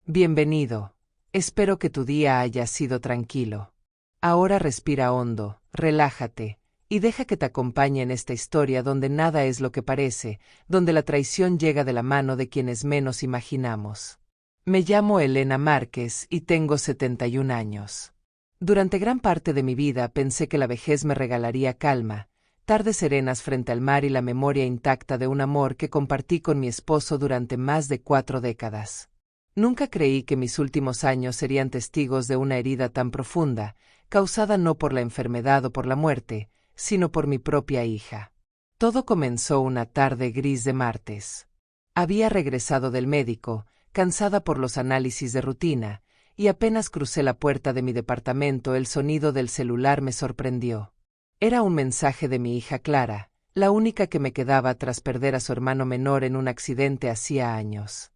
Bienvenido. Espero que tu día haya sido tranquilo. Ahora respira hondo, relájate, y deja que te acompañe en esta historia donde nada es lo que parece, donde la traición llega de la mano de quienes menos imaginamos. Me llamo Elena Márquez y tengo 71 años. Durante gran parte de mi vida pensé que la vejez me regalaría calma, tardes serenas frente al mar y la memoria intacta de un amor que compartí con mi esposo durante más de 4 décadas. Nunca creí que mis últimos años serían testigos de una herida tan profunda, causada no por la enfermedad o por la muerte, sino por mi propia hija. Todo comenzó una tarde gris de martes. Había regresado del médico, cansada por los análisis de rutina, y apenas crucé la puerta de mi departamento el sonido del celular me sorprendió. Era un mensaje de mi hija Clara, la única que me quedaba tras perder a su hermano menor en un accidente hacía años.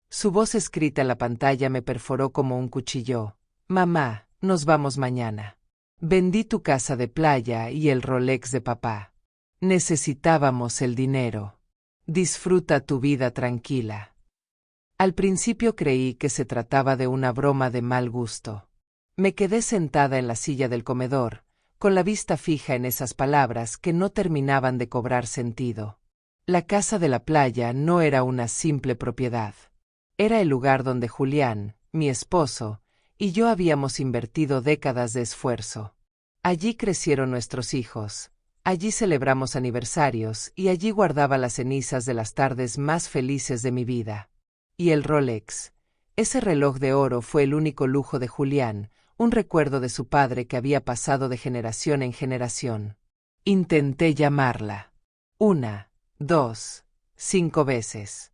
Su voz escrita en la pantalla me perforó como un cuchillo. Mamá, nos vamos mañana. Vendí tu casa de playa y el Rolex de papá. Necesitábamos el dinero. Disfruta tu vida tranquila. Al principio creí que se trataba de una broma de mal gusto. Me quedé sentada en la silla del comedor, con la vista fija en esas palabras que no terminaban de cobrar sentido. La casa de la playa no era una simple propiedad. Era el lugar donde Julián, mi esposo, y yo habíamos invertido décadas de esfuerzo. Allí crecieron nuestros hijos, allí celebramos aniversarios y allí guardaba las cenizas de las tardes más felices de mi vida. Y el Rolex, ese reloj de oro fue el único lujo de Julián, un recuerdo de su padre que había pasado de generación en generación. Intenté llamarla. 1, 2, 5 veces.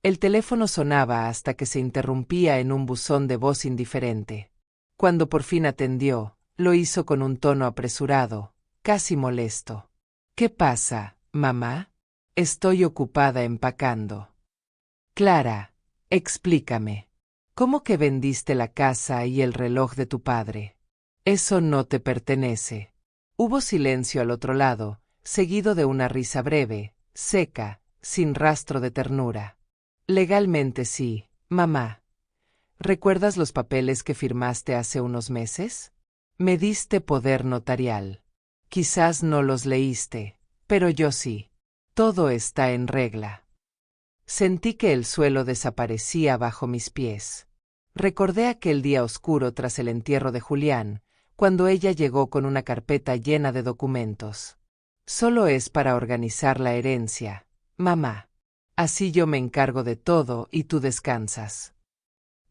El teléfono sonaba hasta que se interrumpía en un buzón de voz indiferente. Cuando por fin atendió, lo hizo con un tono apresurado, casi molesto. ¿Qué pasa, mamá? Estoy ocupada empacando. Clara, explícame. ¿Cómo que vendiste la casa y el reloj de tu padre? Eso no te pertenece. Hubo silencio al otro lado, seguido de una risa breve, seca, sin rastro de ternura. Legalmente sí, mamá. ¿Recuerdas los papeles que firmaste hace unos meses? Me diste poder notarial. Quizás no los leíste, pero yo sí. Todo está en regla. Sentí que el suelo desaparecía bajo mis pies. Recordé aquel día oscuro tras el entierro de Julián, cuando ella llegó con una carpeta llena de documentos. Solo es para organizar la herencia, mamá. Así yo me encargo de todo y tú descansas.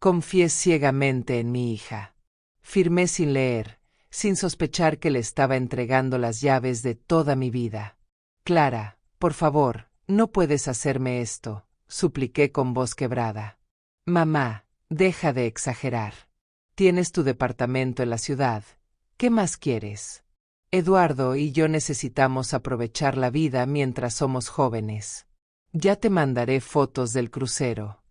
Confié ciegamente en mi hija. Firmé sin leer, sin sospechar que le estaba entregando las llaves de toda mi vida. Clara, por favor, no puedes hacerme esto, supliqué con voz quebrada. Mamá, deja de exagerar. Tienes tu departamento en la ciudad. ¿Qué más quieres? Eduardo y yo necesitamos aprovechar la vida mientras somos jóvenes. Ya te mandaré fotos del crucero.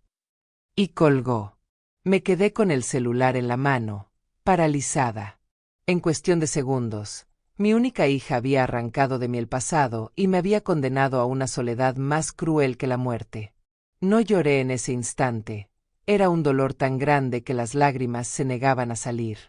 Y colgó. Me quedé con el celular en la mano, paralizada. En cuestión de segundos, mi única hija había arrancado de mí el pasado y me había condenado a una soledad más cruel que la muerte. No lloré en ese instante. Era un dolor tan grande que las lágrimas se negaban a salir.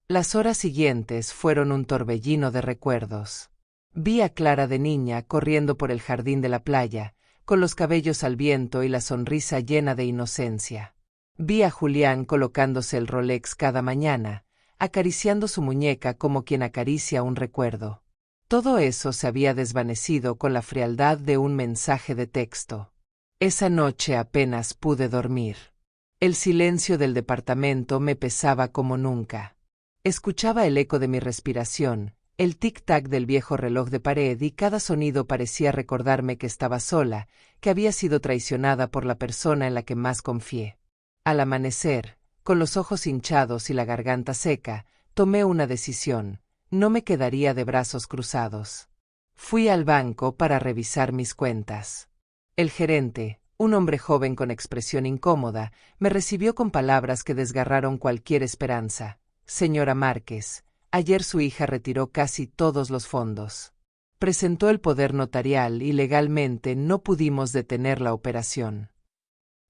Las horas siguientes fueron un torbellino de recuerdos. Vi a Clara de niña corriendo por el jardín de la playa, con los cabellos al viento y la sonrisa llena de inocencia. Vi a Julián colocándose el Rolex cada mañana, acariciando su muñeca como quien acaricia un recuerdo. Todo eso se había desvanecido con la frialdad de un mensaje de texto. Esa noche apenas pude dormir. El silencio del departamento me pesaba como nunca. Escuchaba el eco de mi respiración, el tic-tac del viejo reloj de pared y cada sonido parecía recordarme que estaba sola, que había sido traicionada por la persona en la que más confié. Al amanecer, con los ojos hinchados y la garganta seca, tomé una decisión: no me quedaría de brazos cruzados. Fui al banco para revisar mis cuentas. El gerente, un hombre joven con expresión incómoda, me recibió con palabras que desgarraron cualquier esperanza. Señora Márquez, ayer su hija retiró casi todos los fondos. Presentó el poder notarial y legalmente no pudimos detener la operación.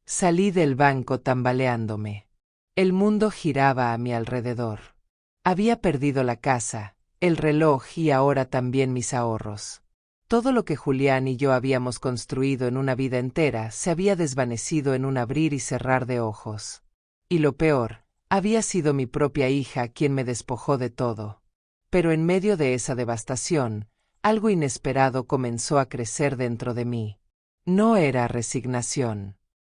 Salí del banco tambaleándome. El mundo giraba a mi alrededor. Había perdido la casa, el reloj y ahora también mis ahorros. Todo lo que Julián y yo habíamos construido en una vida entera se había desvanecido en un abrir y cerrar de ojos. Y lo peor, había sido mi propia hija quien me despojó de todo. Pero en medio de esa devastación, algo inesperado comenzó a crecer dentro de mí. No era resignación.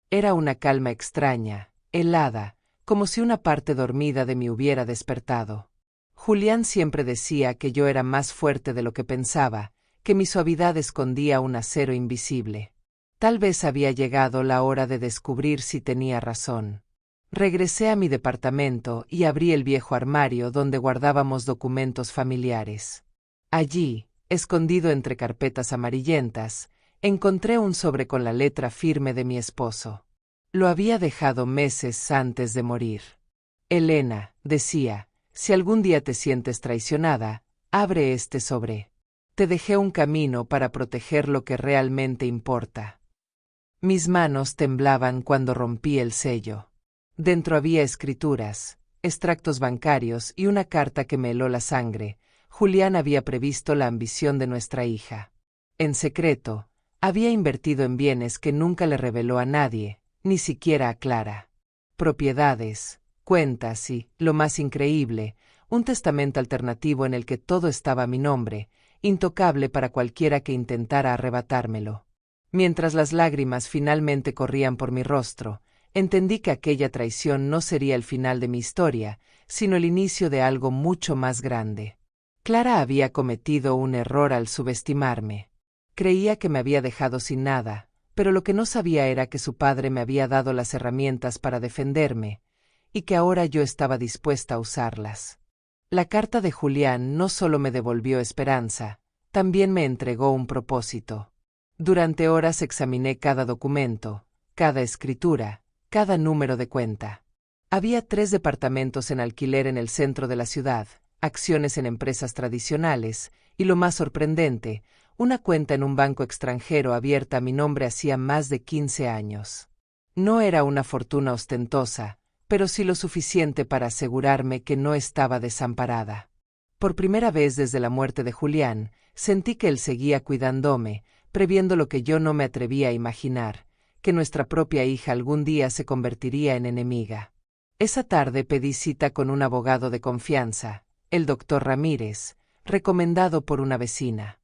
Era una calma extraña, helada, como si una parte dormida de mí hubiera despertado. Julián siempre decía que yo era más fuerte de lo que pensaba, que mi suavidad escondía un acero invisible. Tal vez había llegado la hora de descubrir si tenía razón. Regresé a mi departamento y abrí el viejo armario donde guardábamos documentos familiares. Allí, escondido entre carpetas amarillentas, encontré un sobre con la letra firme de mi esposo. Lo había dejado meses antes de morir. Elena, decía, si algún día te sientes traicionada, abre este sobre. Te dejé un camino para proteger lo que realmente importa. Mis manos temblaban cuando rompí el sello. Dentro había escrituras, extractos bancarios y una carta que me heló la sangre. Julián había previsto la ambición de nuestra hija. En secreto, había invertido en bienes que nunca le reveló a nadie, ni siquiera a Clara. Propiedades, cuentas y, lo más increíble, un testamento alternativo en el que todo estaba a mi nombre, intocable para cualquiera que intentara arrebatármelo. Mientras las lágrimas finalmente corrían por mi rostro, entendí que aquella traición no sería el final de mi historia, sino el inicio de algo mucho más grande. Clara había cometido un error al subestimarme. Creía que me había dejado sin nada, pero lo que no sabía era que su padre me había dado las herramientas para defenderme, y que ahora yo estaba dispuesta a usarlas. La carta de Julián no solo me devolvió esperanza, también me entregó un propósito. Durante horas examiné cada documento, cada escritura, cada número de cuenta. Había 3 departamentos en alquiler en el centro de la ciudad, acciones en empresas tradicionales, y lo más sorprendente, una cuenta en un banco extranjero abierta a mi nombre hacía más de 15 años. No era una fortuna ostentosa, pero sí lo suficiente para asegurarme que no estaba desamparada. Por primera vez desde la muerte de Julián, sentí que él seguía cuidándome, previendo lo que yo no me atrevía a imaginar, que nuestra propia hija algún día se convertiría en enemiga. Esa tarde pedí cita con un abogado de confianza, el doctor Ramírez, recomendado por una vecina.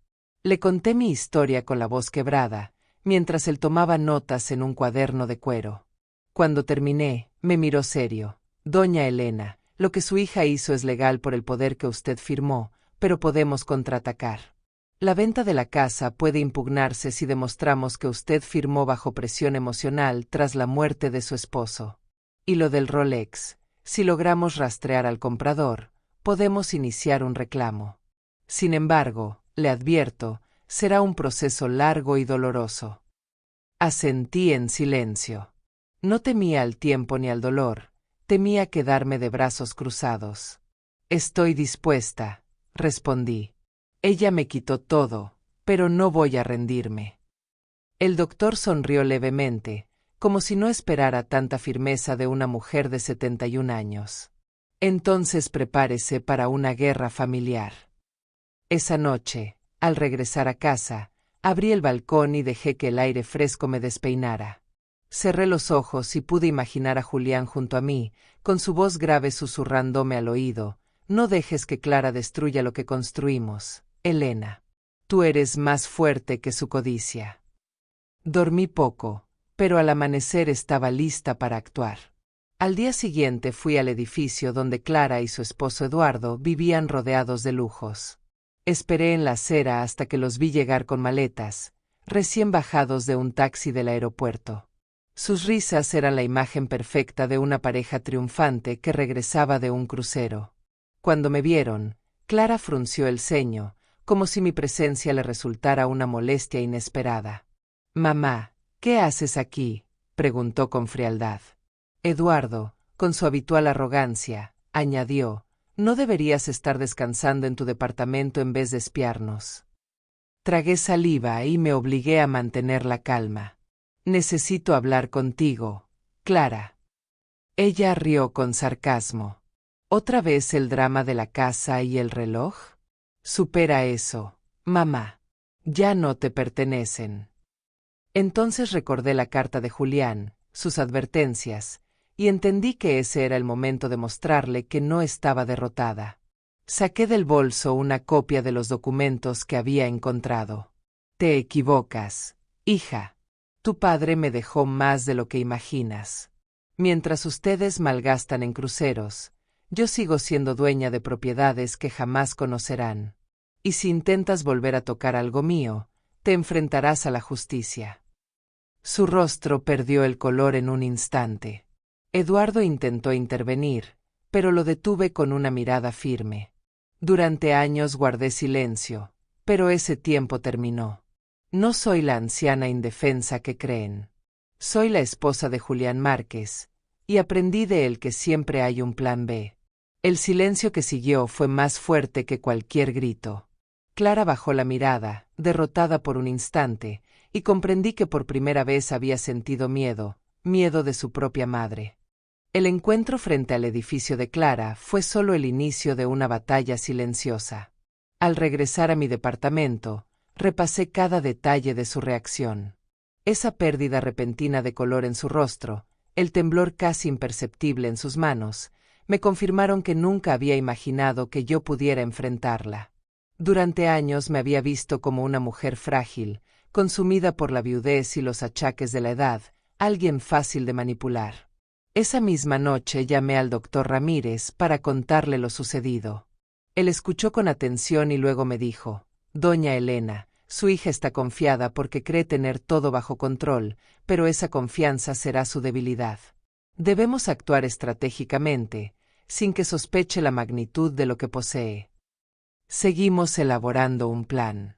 Le conté mi historia con la voz quebrada, mientras él tomaba notas en un cuaderno de cuero. Cuando terminé, me miró serio. Doña Elena, lo que su hija hizo es legal por el poder que usted firmó, pero podemos contraatacar. La venta de la casa puede impugnarse si demostramos que usted firmó bajo presión emocional tras la muerte de su esposo. Y lo del Rolex, si logramos rastrear al comprador, podemos iniciar un reclamo. Sin embargo, le advierto, será un proceso largo y doloroso. Asentí en silencio. No temía al tiempo ni al dolor, temía quedarme de brazos cruzados. Estoy dispuesta, respondí. Ella me quitó todo, pero no voy a rendirme. El doctor sonrió levemente, como si no esperara tanta firmeza de una mujer de 71 años. Entonces prepárese para una guerra familiar. Esa noche, al regresar a casa, abrí el balcón y dejé que el aire fresco me despeinara. Cerré los ojos y pude imaginar a Julián junto a mí, con su voz grave susurrándome al oído: no dejes que Clara destruya lo que construimos, Elena. Tú eres más fuerte que su codicia. Dormí poco, pero al amanecer estaba lista para actuar. Al día siguiente fui al edificio donde Clara y su esposo Eduardo vivían rodeados de lujos. Esperé en la acera hasta que los vi llegar con maletas, recién bajados de un taxi del aeropuerto. Sus risas eran la imagen perfecta de una pareja triunfante que regresaba de un crucero. Cuando me vieron, Clara frunció el ceño, como si mi presencia le resultara una molestia inesperada. «Mamá, ¿qué haces aquí?», preguntó con frialdad. Eduardo, con su habitual arrogancia, añadió: «No deberías estar descansando en tu departamento en vez de espiarnos». Tragué saliva y me obligué a mantener la calma. «Necesito hablar contigo, Clara». Ella rió con sarcasmo. ¿Otra vez el drama de la casa y el reloj? Supera eso, mamá. Ya no te pertenecen. Entonces recordé la carta de Julián, sus advertencias, y entendí que ese era el momento de mostrarle que no estaba derrotada. Saqué del bolso una copia de los documentos que había encontrado. Te equivocas, hija. Tu padre me dejó más de lo que imaginas. Mientras ustedes malgastan en cruceros, yo sigo siendo dueña de propiedades que jamás conocerán. Y si intentas volver a tocar algo mío, te enfrentarás a la justicia. Su rostro perdió el color en un instante. Eduardo intentó intervenir, pero lo detuve con una mirada firme. Durante años guardé silencio, pero ese tiempo terminó. No soy la anciana indefensa que creen. Soy la esposa de Julián Márquez, y aprendí de él que siempre hay un plan B. El silencio que siguió fue más fuerte que cualquier grito. Clara bajó la mirada, derrotada por un instante, y comprendí que por primera vez había sentido miedo, miedo de su propia madre. El encuentro frente al edificio de Clara fue solo el inicio de una batalla silenciosa. Al regresar a mi departamento, repasé cada detalle de su reacción. Esa pérdida repentina de color en su rostro, el temblor casi imperceptible en sus manos, me confirmaron que nunca había imaginado que yo pudiera enfrentarla. Durante años me había visto como una mujer frágil, consumida por la viudez y los achaques de la edad, alguien fácil de manipular. Esa misma noche llamé al doctor Ramírez para contarle lo sucedido. Él escuchó con atención y luego me dijo: Doña Elena, su hija está confiada porque cree tener todo bajo control, pero esa confianza será su debilidad. Debemos actuar estratégicamente, sin que sospeche la magnitud de lo que posee. Seguimos elaborando un plan.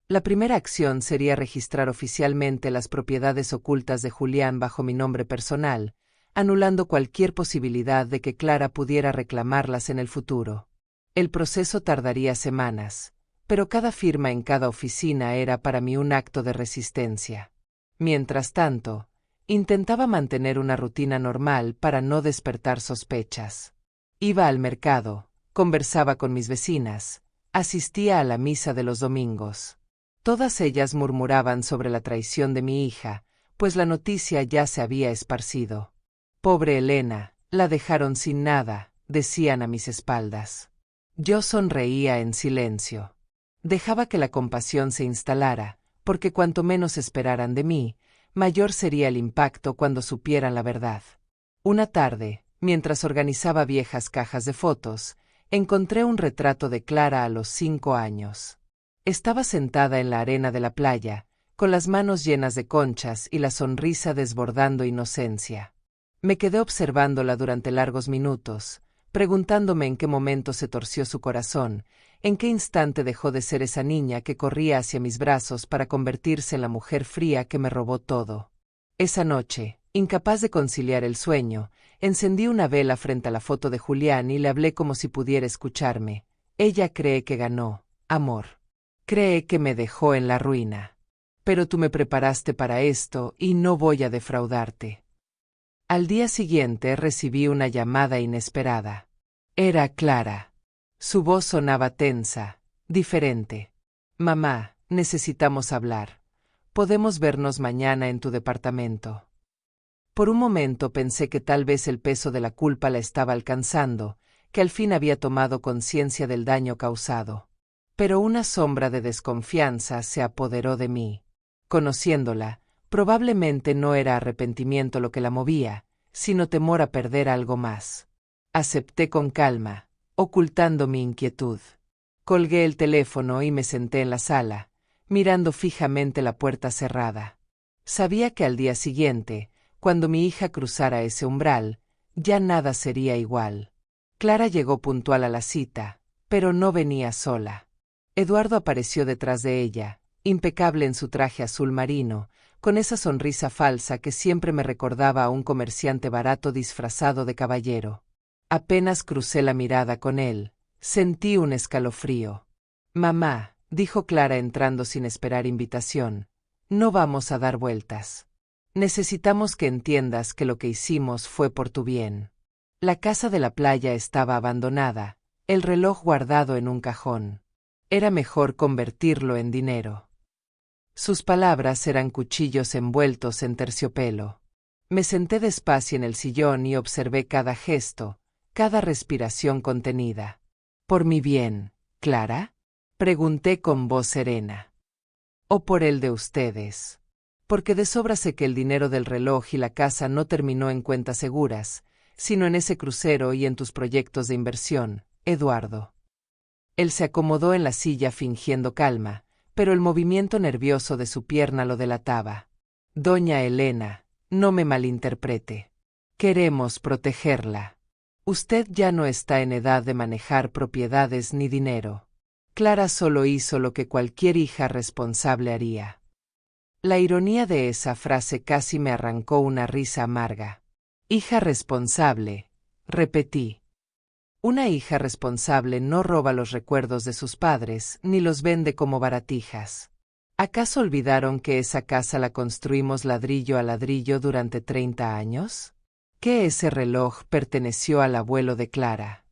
La primera acción sería registrar oficialmente las propiedades ocultas de Julián bajo mi nombre personal, anulando cualquier posibilidad de que Clara pudiera reclamarlas en el futuro. El proceso tardaría semanas, pero cada firma en cada oficina era para mí un acto de resistencia. Mientras tanto, intentaba mantener una rutina normal para no despertar sospechas. Iba al mercado, conversaba con mis vecinas, asistía a la misa de los domingos. Todas ellas murmuraban sobre la traición de mi hija, pues la noticia ya se había esparcido. Pobre Elena, la dejaron sin nada, decían a mis espaldas. Yo sonreía en silencio. Dejaba que la compasión se instalara, porque cuanto menos esperaran de mí, mayor sería el impacto cuando supieran la verdad. Una tarde, mientras organizaba viejas cajas de fotos, encontré un retrato de Clara a los 5 años. Estaba sentada en la arena de la playa, con las manos llenas de conchas y la sonrisa desbordando inocencia. Me quedé observándola durante largos minutos, preguntándome en qué momento se torció su corazón, en qué instante dejó de ser esa niña que corría hacia mis brazos para convertirse en la mujer fría que me robó todo. Esa noche, incapaz de conciliar el sueño, encendí una vela frente a la foto de Julián y le hablé como si pudiera escucharme. Ella cree que ganó, amor. Cree que me dejó en la ruina. Pero tú me preparaste para esto y no voy a defraudarte. Al día siguiente recibí una llamada inesperada. Era Clara. Su voz sonaba tensa, diferente. Mamá, necesitamos hablar. Podemos vernos mañana en tu departamento. Por un momento pensé que tal vez el peso de la culpa la estaba alcanzando, que al fin había tomado conciencia del daño causado. Pero una sombra de desconfianza se apoderó de mí. Conociéndola, probablemente no era arrepentimiento lo que la movía, sino temor a perder algo más. Acepté con calma, ocultando mi inquietud. Colgué el teléfono y me senté en la sala, mirando fijamente la puerta cerrada. Sabía que al día siguiente, cuando mi hija cruzara ese umbral, ya nada sería igual. Clara llegó puntual a la cita, pero no venía sola. Eduardo apareció detrás de ella, impecable en su traje azul marino, con esa sonrisa falsa que siempre me recordaba a un comerciante barato disfrazado de caballero. Apenas crucé la mirada con él, sentí un escalofrío. Mamá, dijo Clara entrando sin esperar invitación, no vamos a dar vueltas. Necesitamos que entiendas que lo que hicimos fue por tu bien. La casa de la playa estaba abandonada, el reloj guardado en un cajón. Era mejor convertirlo en dinero. Sus palabras eran cuchillos envueltos en terciopelo. Me senté despacio en el sillón y observé cada gesto, cada respiración contenida. ¿Por mi bien, Clara?, pregunté con voz serena. ¿O por el de ustedes? Porque de sobra sé que el dinero del reloj y la casa no terminó en cuentas seguras, sino en ese crucero y en tus proyectos de inversión, Eduardo. Él se acomodó en la silla fingiendo calma, pero el movimiento nervioso de su pierna lo delataba. Doña Elena, no me malinterprete. Queremos protegerla. Usted ya no está en edad de manejar propiedades ni dinero. Clara solo hizo lo que cualquier hija responsable haría. La ironía de esa frase casi me arrancó una risa amarga. Hija responsable, repetí. Una hija responsable no roba los recuerdos de sus padres, ni los vende como baratijas. ¿Acaso olvidaron que esa casa la construimos ladrillo a ladrillo durante 30 años? ¿Que ese reloj perteneció al abuelo de Clara?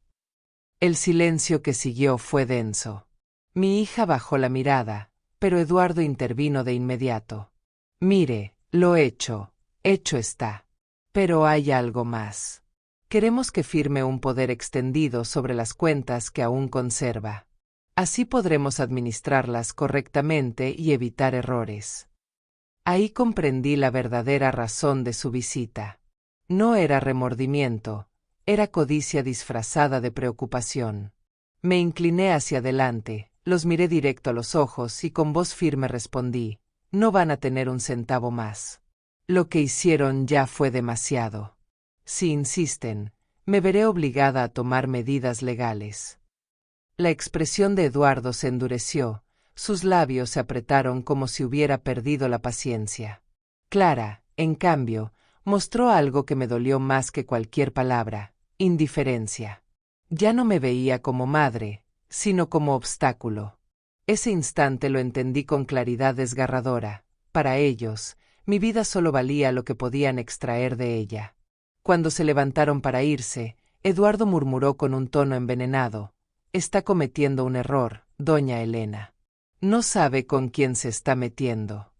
El silencio que siguió fue denso. Mi hija bajó la mirada, pero Eduardo intervino de inmediato. Mire, lo hecho está. Pero hay algo más. Queremos que firme un poder extendido sobre las cuentas que aún conserva. Así podremos administrarlas correctamente y evitar errores. Ahí comprendí la verdadera razón de su visita. No era remordimiento, era codicia disfrazada de preocupación. Me incliné hacia adelante, los miré directo a los ojos y con voz firme respondí: no van a tener un centavo más. Lo que hicieron ya fue demasiado. Si insisten, me veré obligada a tomar medidas legales. La expresión de Eduardo se endureció, sus labios se apretaron como si hubiera perdido la paciencia. Clara, en cambio, mostró algo que me dolió más que cualquier palabra: indiferencia. Ya no me veía como madre, sino como obstáculo. Ese instante lo entendí con claridad desgarradora. Para ellos, mi vida solo valía lo que podían extraer de ella. Cuando se levantaron para irse, Eduardo murmuró con un tono envenenado: está cometiendo un error, doña Elena. No sabe con quién se está metiendo.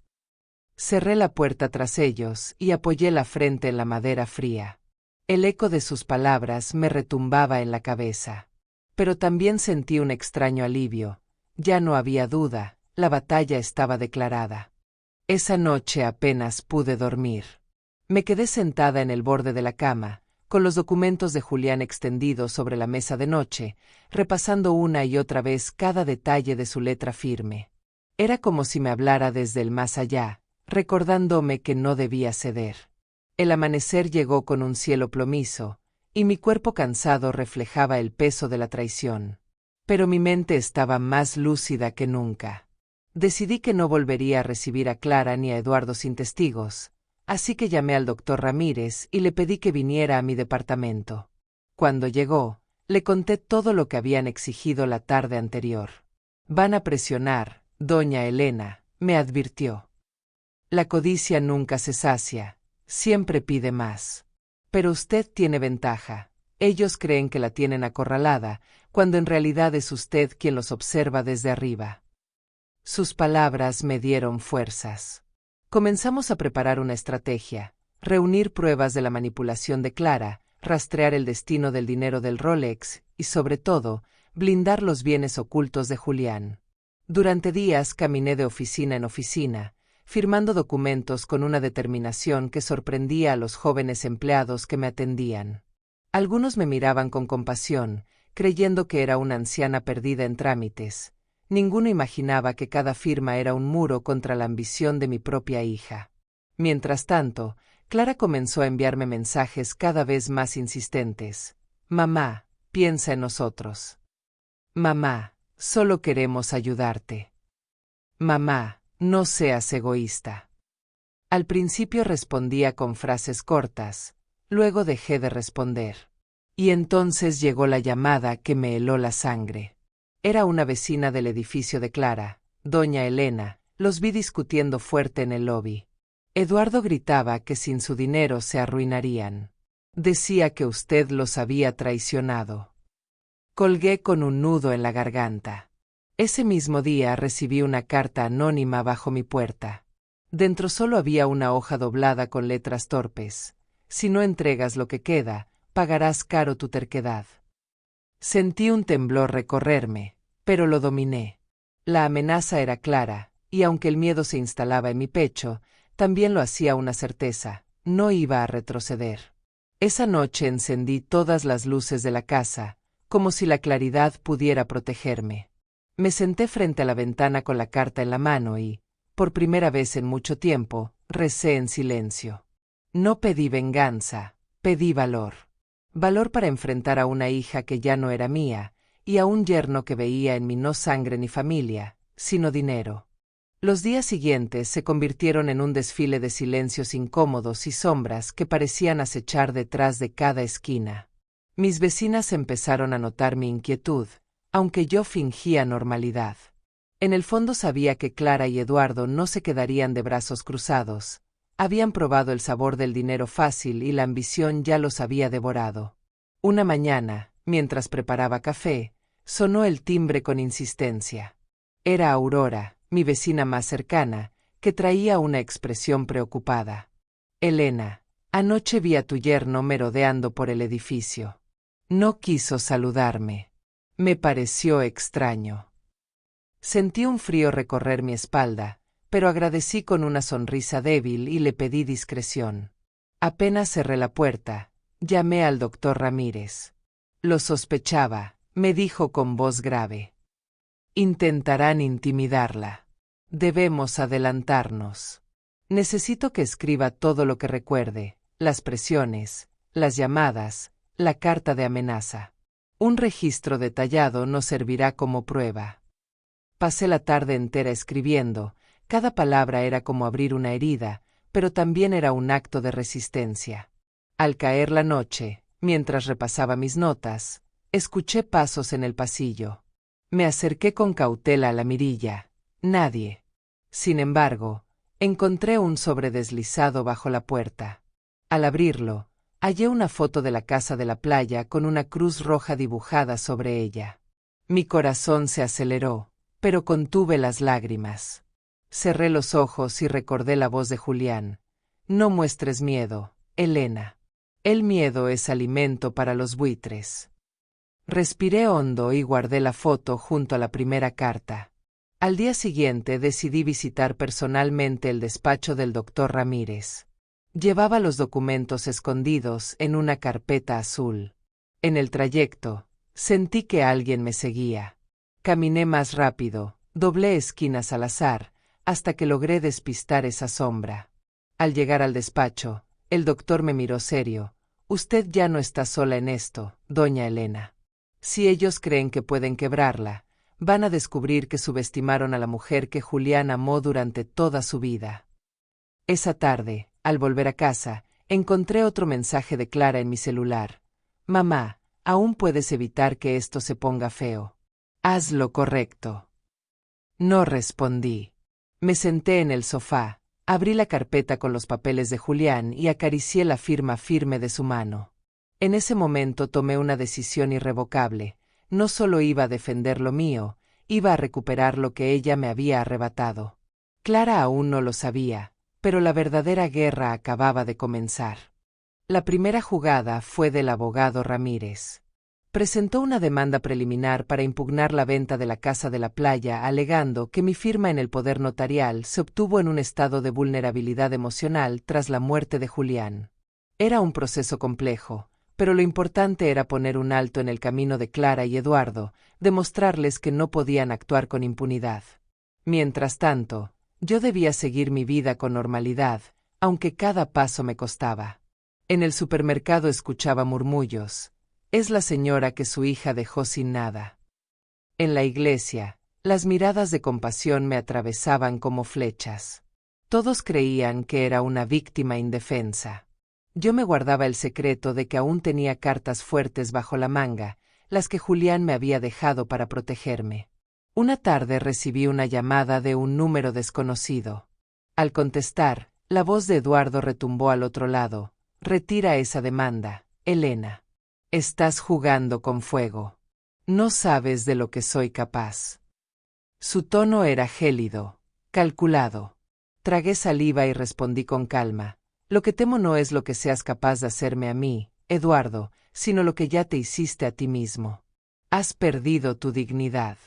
Cerré la puerta tras ellos y apoyé la frente en la madera fría. El eco de sus palabras me retumbaba en la cabeza. Pero también sentí un extraño alivio. Ya no había duda, la batalla estaba declarada. Esa noche apenas pude dormir. Me quedé sentada en el borde de la cama, con los documentos de Julián extendidos sobre la mesa de noche, repasando una y otra vez cada detalle de su letra firme. Era como si me hablara desde el más allá, recordándome que no debía ceder. El amanecer llegó con un cielo plomizo, y mi cuerpo cansado reflejaba el peso de la traición. Pero mi mente estaba más lúcida que nunca. Decidí que no volvería a recibir a Clara ni a Eduardo sin testigos, así que llamé al doctor Ramírez y le pedí que viniera a mi departamento. Cuando llegó, le conté todo lo que habían exigido la tarde anterior. Van a presionar, doña Elena, me advirtió. La codicia nunca se sacia, siempre pide más. Pero usted tiene ventaja. Ellos creen que la tienen acorralada, cuando en realidad es usted quien los observa desde arriba. Sus palabras me dieron fuerzas. Comenzamos a preparar una estrategia: reunir pruebas de la manipulación de Clara, rastrear el destino del dinero del Rolex y, sobre todo, blindar los bienes ocultos de Julián. Durante días caminé de oficina en oficina, firmando documentos con una determinación que sorprendía a los jóvenes empleados que me atendían. Algunos me miraban con compasión, creyendo que era una anciana perdida en trámites. Ninguno imaginaba que cada firma era un muro contra la ambición de mi propia hija. Mientras tanto, Clara comenzó a enviarme mensajes cada vez más insistentes. Mamá, piensa en nosotros. Mamá, solo queremos ayudarte. Mamá, no seas egoísta. Al principio respondía con frases cortas, luego dejé de responder. Y entonces llegó la llamada que me heló la sangre. Era una vecina del edificio de Clara, doña Elena. Los vi discutiendo fuerte en el lobby. Eduardo gritaba que sin su dinero se arruinarían. Decía que usted los había traicionado. Colgué con un nudo en la garganta. Ese mismo día recibí una carta anónima bajo mi puerta. Dentro solo había una hoja doblada con letras torpes. Si no entregas lo que queda, pagarás caro tu terquedad. Sentí un temblor recorrerme, pero lo dominé. La amenaza era clara, y aunque el miedo se instalaba en mi pecho, también lo hacía una certeza: no iba a retroceder. Esa noche encendí todas las luces de la casa, como si la claridad pudiera protegerme. Me senté frente a la ventana con la carta en la mano y, por primera vez en mucho tiempo, recé en silencio. No pedí venganza, pedí valor. Valor para enfrentar a una hija que ya no era mía, y a un yerno que veía en mí no sangre ni familia, sino dinero. Los días siguientes se convirtieron en un desfile de silencios incómodos y sombras que parecían acechar detrás de cada esquina. Mis vecinas empezaron a notar mi inquietud, aunque yo fingía normalidad. En el fondo sabía que Clara y Eduardo no se quedarían de brazos cruzados. Habían probado el sabor del dinero fácil y la ambición ya los había devorado. Una mañana, mientras preparaba café, sonó el timbre con insistencia. Era Aurora, mi vecina más cercana, que traía una expresión preocupada. Elena, anoche vi a tu yerno merodeando por el edificio. No quiso saludarme. Me pareció extraño. Sentí un frío recorrer mi espalda, pero agradecí con una sonrisa débil y le pedí discreción. Apenas cerré la puerta, llamé al doctor Ramírez. Lo sospechaba, me dijo con voz grave. Intentarán intimidarla. Debemos adelantarnos. Necesito que escriba todo lo que recuerde, las presiones, las llamadas, la carta de amenaza. Un registro detallado nos servirá como prueba. Pasé la tarde entera escribiendo. Cada palabra era como abrir una herida, pero también era un acto de resistencia. Al caer la noche, mientras repasaba mis notas, escuché pasos en el pasillo. Me acerqué con cautela a la mirilla. Nadie. Sin embargo, encontré un sobre deslizado bajo la puerta. Al abrirlo, hallé una foto de la casa de la playa con una cruz roja dibujada sobre ella. Mi corazón se aceleró, pero contuve las lágrimas. Cerré los ojos y recordé la voz de Julián. No muestres miedo, Elena. El miedo es alimento para los buitres. Respiré hondo y guardé la foto junto a la primera carta. Al día siguiente decidí visitar personalmente el despacho del doctor Ramírez. Llevaba los documentos escondidos en una carpeta azul. En el trayecto, sentí que alguien me seguía. Caminé más rápido, doblé esquinas al azar, hasta que logré despistar esa sombra. Al llegar al despacho, el doctor me miró serio. Usted ya no está sola en esto, doña Elena. Si ellos creen que pueden quebrarla, van a descubrir que subestimaron a la mujer que Julián amó durante toda su vida. Esa tarde, al volver a casa, encontré otro mensaje de Clara en mi celular. Mamá, aún puedes evitar que esto se ponga feo. Haz lo correcto. No respondí. Me senté en el sofá, abrí la carpeta con los papeles de Julián y acaricié la firma firme de su mano. En ese momento tomé una decisión irrevocable. No solo iba a defender lo mío, iba a recuperar lo que ella me había arrebatado. Clara aún no lo sabía, pero la verdadera guerra acababa de comenzar. La primera jugada fue del abogado Ramírez. Presentó una demanda preliminar para impugnar la venta de la casa de la playa, alegando que mi firma en el poder notarial se obtuvo en un estado de vulnerabilidad emocional tras la muerte de Julián. Era un proceso complejo, pero lo importante era poner un alto en el camino de Clara y Eduardo, demostrarles que no podían actuar con impunidad. Mientras tanto, yo debía seguir mi vida con normalidad, aunque cada paso me costaba. En el supermercado escuchaba murmullos. Es la señora que su hija dejó sin nada. En la iglesia, las miradas de compasión me atravesaban como flechas. Todos creían que era una víctima indefensa. Yo me guardaba el secreto de que aún tenía cartas fuertes bajo la manga, las que Julián me había dejado para protegerme. Una tarde recibí una llamada de un número desconocido. Al contestar, La voz de Eduardo retumbó al otro lado. Retira esa demanda, Elena. Estás jugando con fuego. No sabes de lo que soy capaz. Su tono era gélido, calculado. Tragué saliva y respondí con calma. Lo que temo no es lo que seas capaz de hacerme a mí, Eduardo, sino lo que ya te hiciste a ti mismo. Has perdido tu dignidad.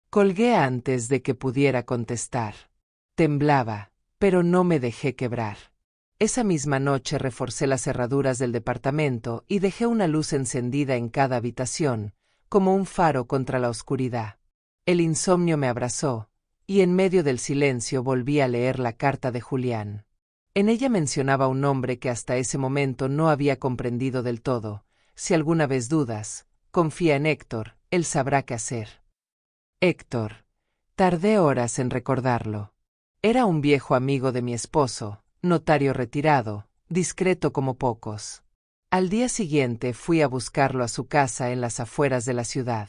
Colgué antes de que pudiera contestar. Temblaba, pero no me dejé quebrar. Esa misma noche reforcé las cerraduras del departamento y dejé una luz encendida en cada habitación, como un faro contra la oscuridad. El insomnio me abrazó, y en medio del silencio volví a leer la carta de Julián. En ella mencionaba un nombre que hasta ese momento no había comprendido del todo. Si alguna vez dudas, confía en Héctor, él sabrá qué hacer. Héctor. Tardé horas en recordarlo. Era un viejo amigo de mi esposo, notario retirado, discreto como pocos. Al día siguiente fui a buscarlo a su casa en las afueras de la ciudad.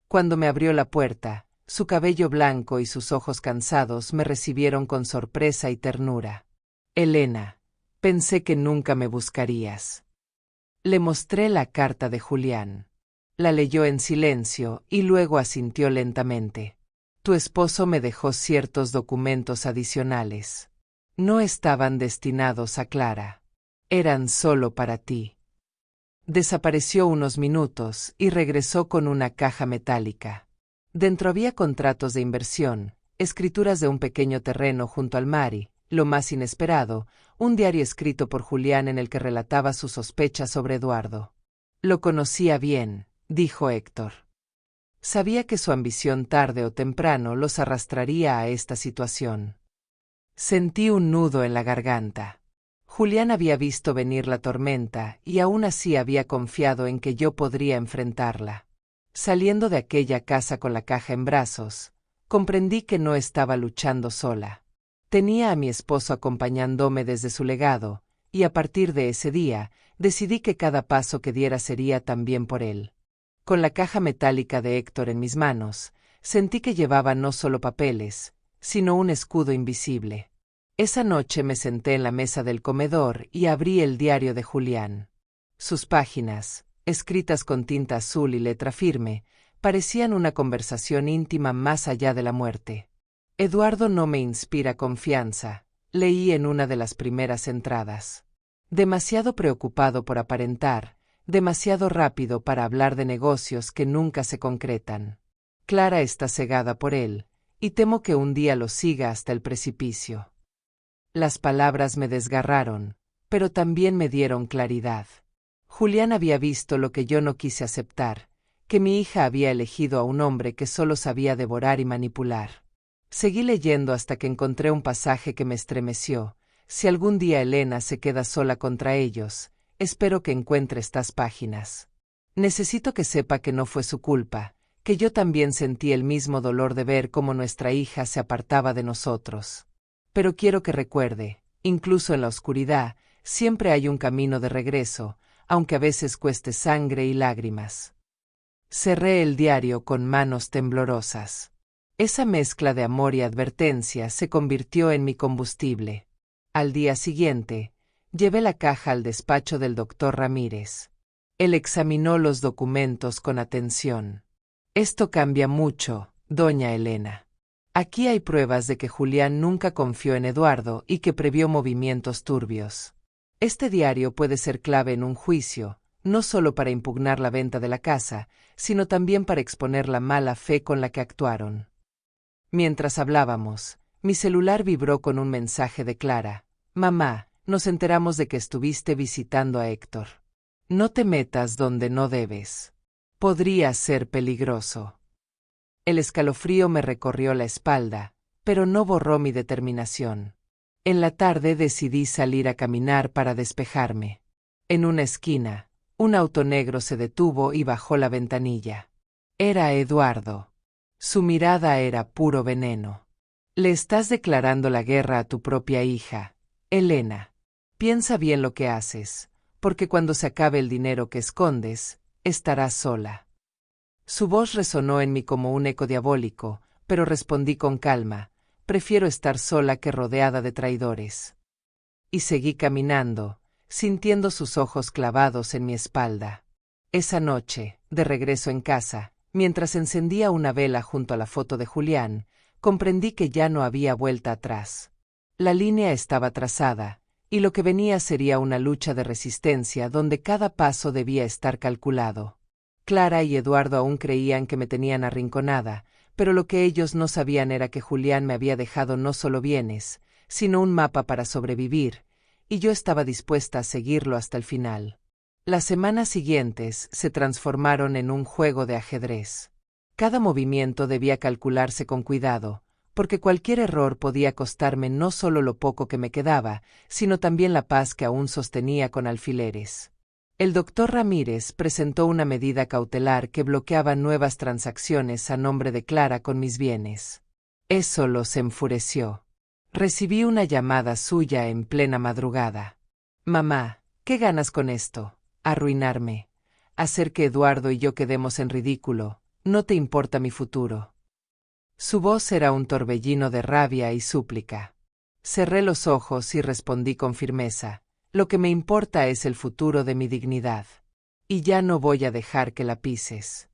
Cuando me abrió la puerta, su cabello blanco y sus ojos cansados me recibieron con sorpresa y ternura. Elena, pensé que nunca me buscarías. Le mostré la carta de Julián. La leyó en silencio y luego asintió lentamente. Tu esposo me dejó ciertos documentos adicionales. No estaban destinados a Clara. Eran solo para ti. Desapareció unos minutos y regresó con una caja metálica. Dentro había contratos de inversión, escrituras de un pequeño terreno junto al mar y, lo más inesperado, un diario escrito por Julián en el que relataba sus sospechas sobre Eduardo. Lo conocía bien, dijo Héctor. Sabía que su ambición tarde o temprano los arrastraría a esta situación. Sentí un nudo en la garganta. Julián había visto venir la tormenta y aún así había confiado en que yo podría enfrentarla. Saliendo de aquella casa con la caja en brazos, comprendí que no estaba luchando sola. Tenía a mi esposo acompañándome desde su legado, y a partir de ese día, decidí que cada paso que diera sería también por él. Con la caja metálica de Héctor en mis manos, sentí que llevaba no solo papeles, sino un escudo invisible. Esa noche me senté en la mesa del comedor y abrí el diario de Julián. Sus páginas, escritas con tinta azul y letra firme, parecían una conversación íntima más allá de la muerte. Eduardo no me inspira confianza, leí en una de las primeras entradas. Demasiado preocupado por aparentar, demasiado rápido para hablar de negocios que nunca se concretan. Clara está cegada por él, y temo que un día lo siga hasta el precipicio. Las palabras me desgarraron, pero también me dieron claridad. Julián había visto lo que yo no quise aceptar, que mi hija había elegido a un hombre que solo sabía devorar y manipular. Seguí leyendo hasta que encontré un pasaje que me estremeció. Si algún día Elena se queda sola contra ellos, espero que encuentre estas páginas. Necesito que sepa que no fue su culpa, que yo también sentí el mismo dolor de ver cómo nuestra hija se apartaba de nosotros. Pero quiero que recuerde, incluso en la oscuridad, siempre hay un camino de regreso, aunque a veces cueste sangre y lágrimas. Cerré el diario con manos temblorosas. Esa mezcla de amor y advertencia se convirtió en mi combustible. Al día siguiente, llevé la caja al despacho del doctor Ramírez. Él examinó los documentos con atención. Esto cambia mucho, doña Elena. Aquí hay pruebas de que Julián nunca confió en Eduardo y que previó movimientos turbios. Este diario puede ser clave en un juicio, no solo para impugnar la venta de la casa, sino también para exponer la mala fe con la que actuaron. Mientras hablábamos, mi celular vibró con un mensaje de Clara. Mamá, nos enteramos de que estuviste visitando a Héctor. No te metas donde no debes. Podría ser peligroso. El escalofrío me recorrió la espalda, pero no borró mi determinación. En la tarde decidí salir a caminar para despejarme. En una esquina, un auto negro se detuvo y bajó la ventanilla. Era Eduardo. Su mirada era puro veneno. Le estás declarando la guerra a tu propia hija, Elena. Piensa bien lo que haces, porque cuando se acabe el dinero que escondes, estarás sola. Su voz resonó en mí como un eco diabólico, pero respondí con calma: prefiero estar sola que rodeada de traidores. Y seguí caminando, sintiendo sus ojos clavados en mi espalda. Esa noche, de regreso en casa, mientras encendía una vela junto a la foto de Julián, comprendí que ya no había vuelta atrás. La línea estaba trazada, y lo que venía sería una lucha de resistencia donde cada paso debía estar calculado. Clara y Eduardo aún creían que me tenían arrinconada, pero lo que ellos no sabían era que Julián me había dejado no solo bienes, sino un mapa para sobrevivir, y yo estaba dispuesta a seguirlo hasta el final. Las semanas siguientes se transformaron en un juego de ajedrez. Cada movimiento debía calcularse con cuidado, porque cualquier error podía costarme no solo lo poco que me quedaba, sino también la paz que aún sostenía con alfileres. El doctor Ramírez presentó una medida cautelar que bloqueaba nuevas transacciones a nombre de Clara con mis bienes. Eso los enfureció. Recibí una llamada suya en plena madrugada. «Mamá, ¿qué ganas con esto? Arruinarme. Hacer que Eduardo y yo quedemos en ridículo. No te importa mi futuro». Su voz era un torbellino de rabia y súplica. Cerré los ojos y respondí con firmeza: «Lo que me importa es el futuro de mi dignidad. Y ya no voy a dejar que la pises».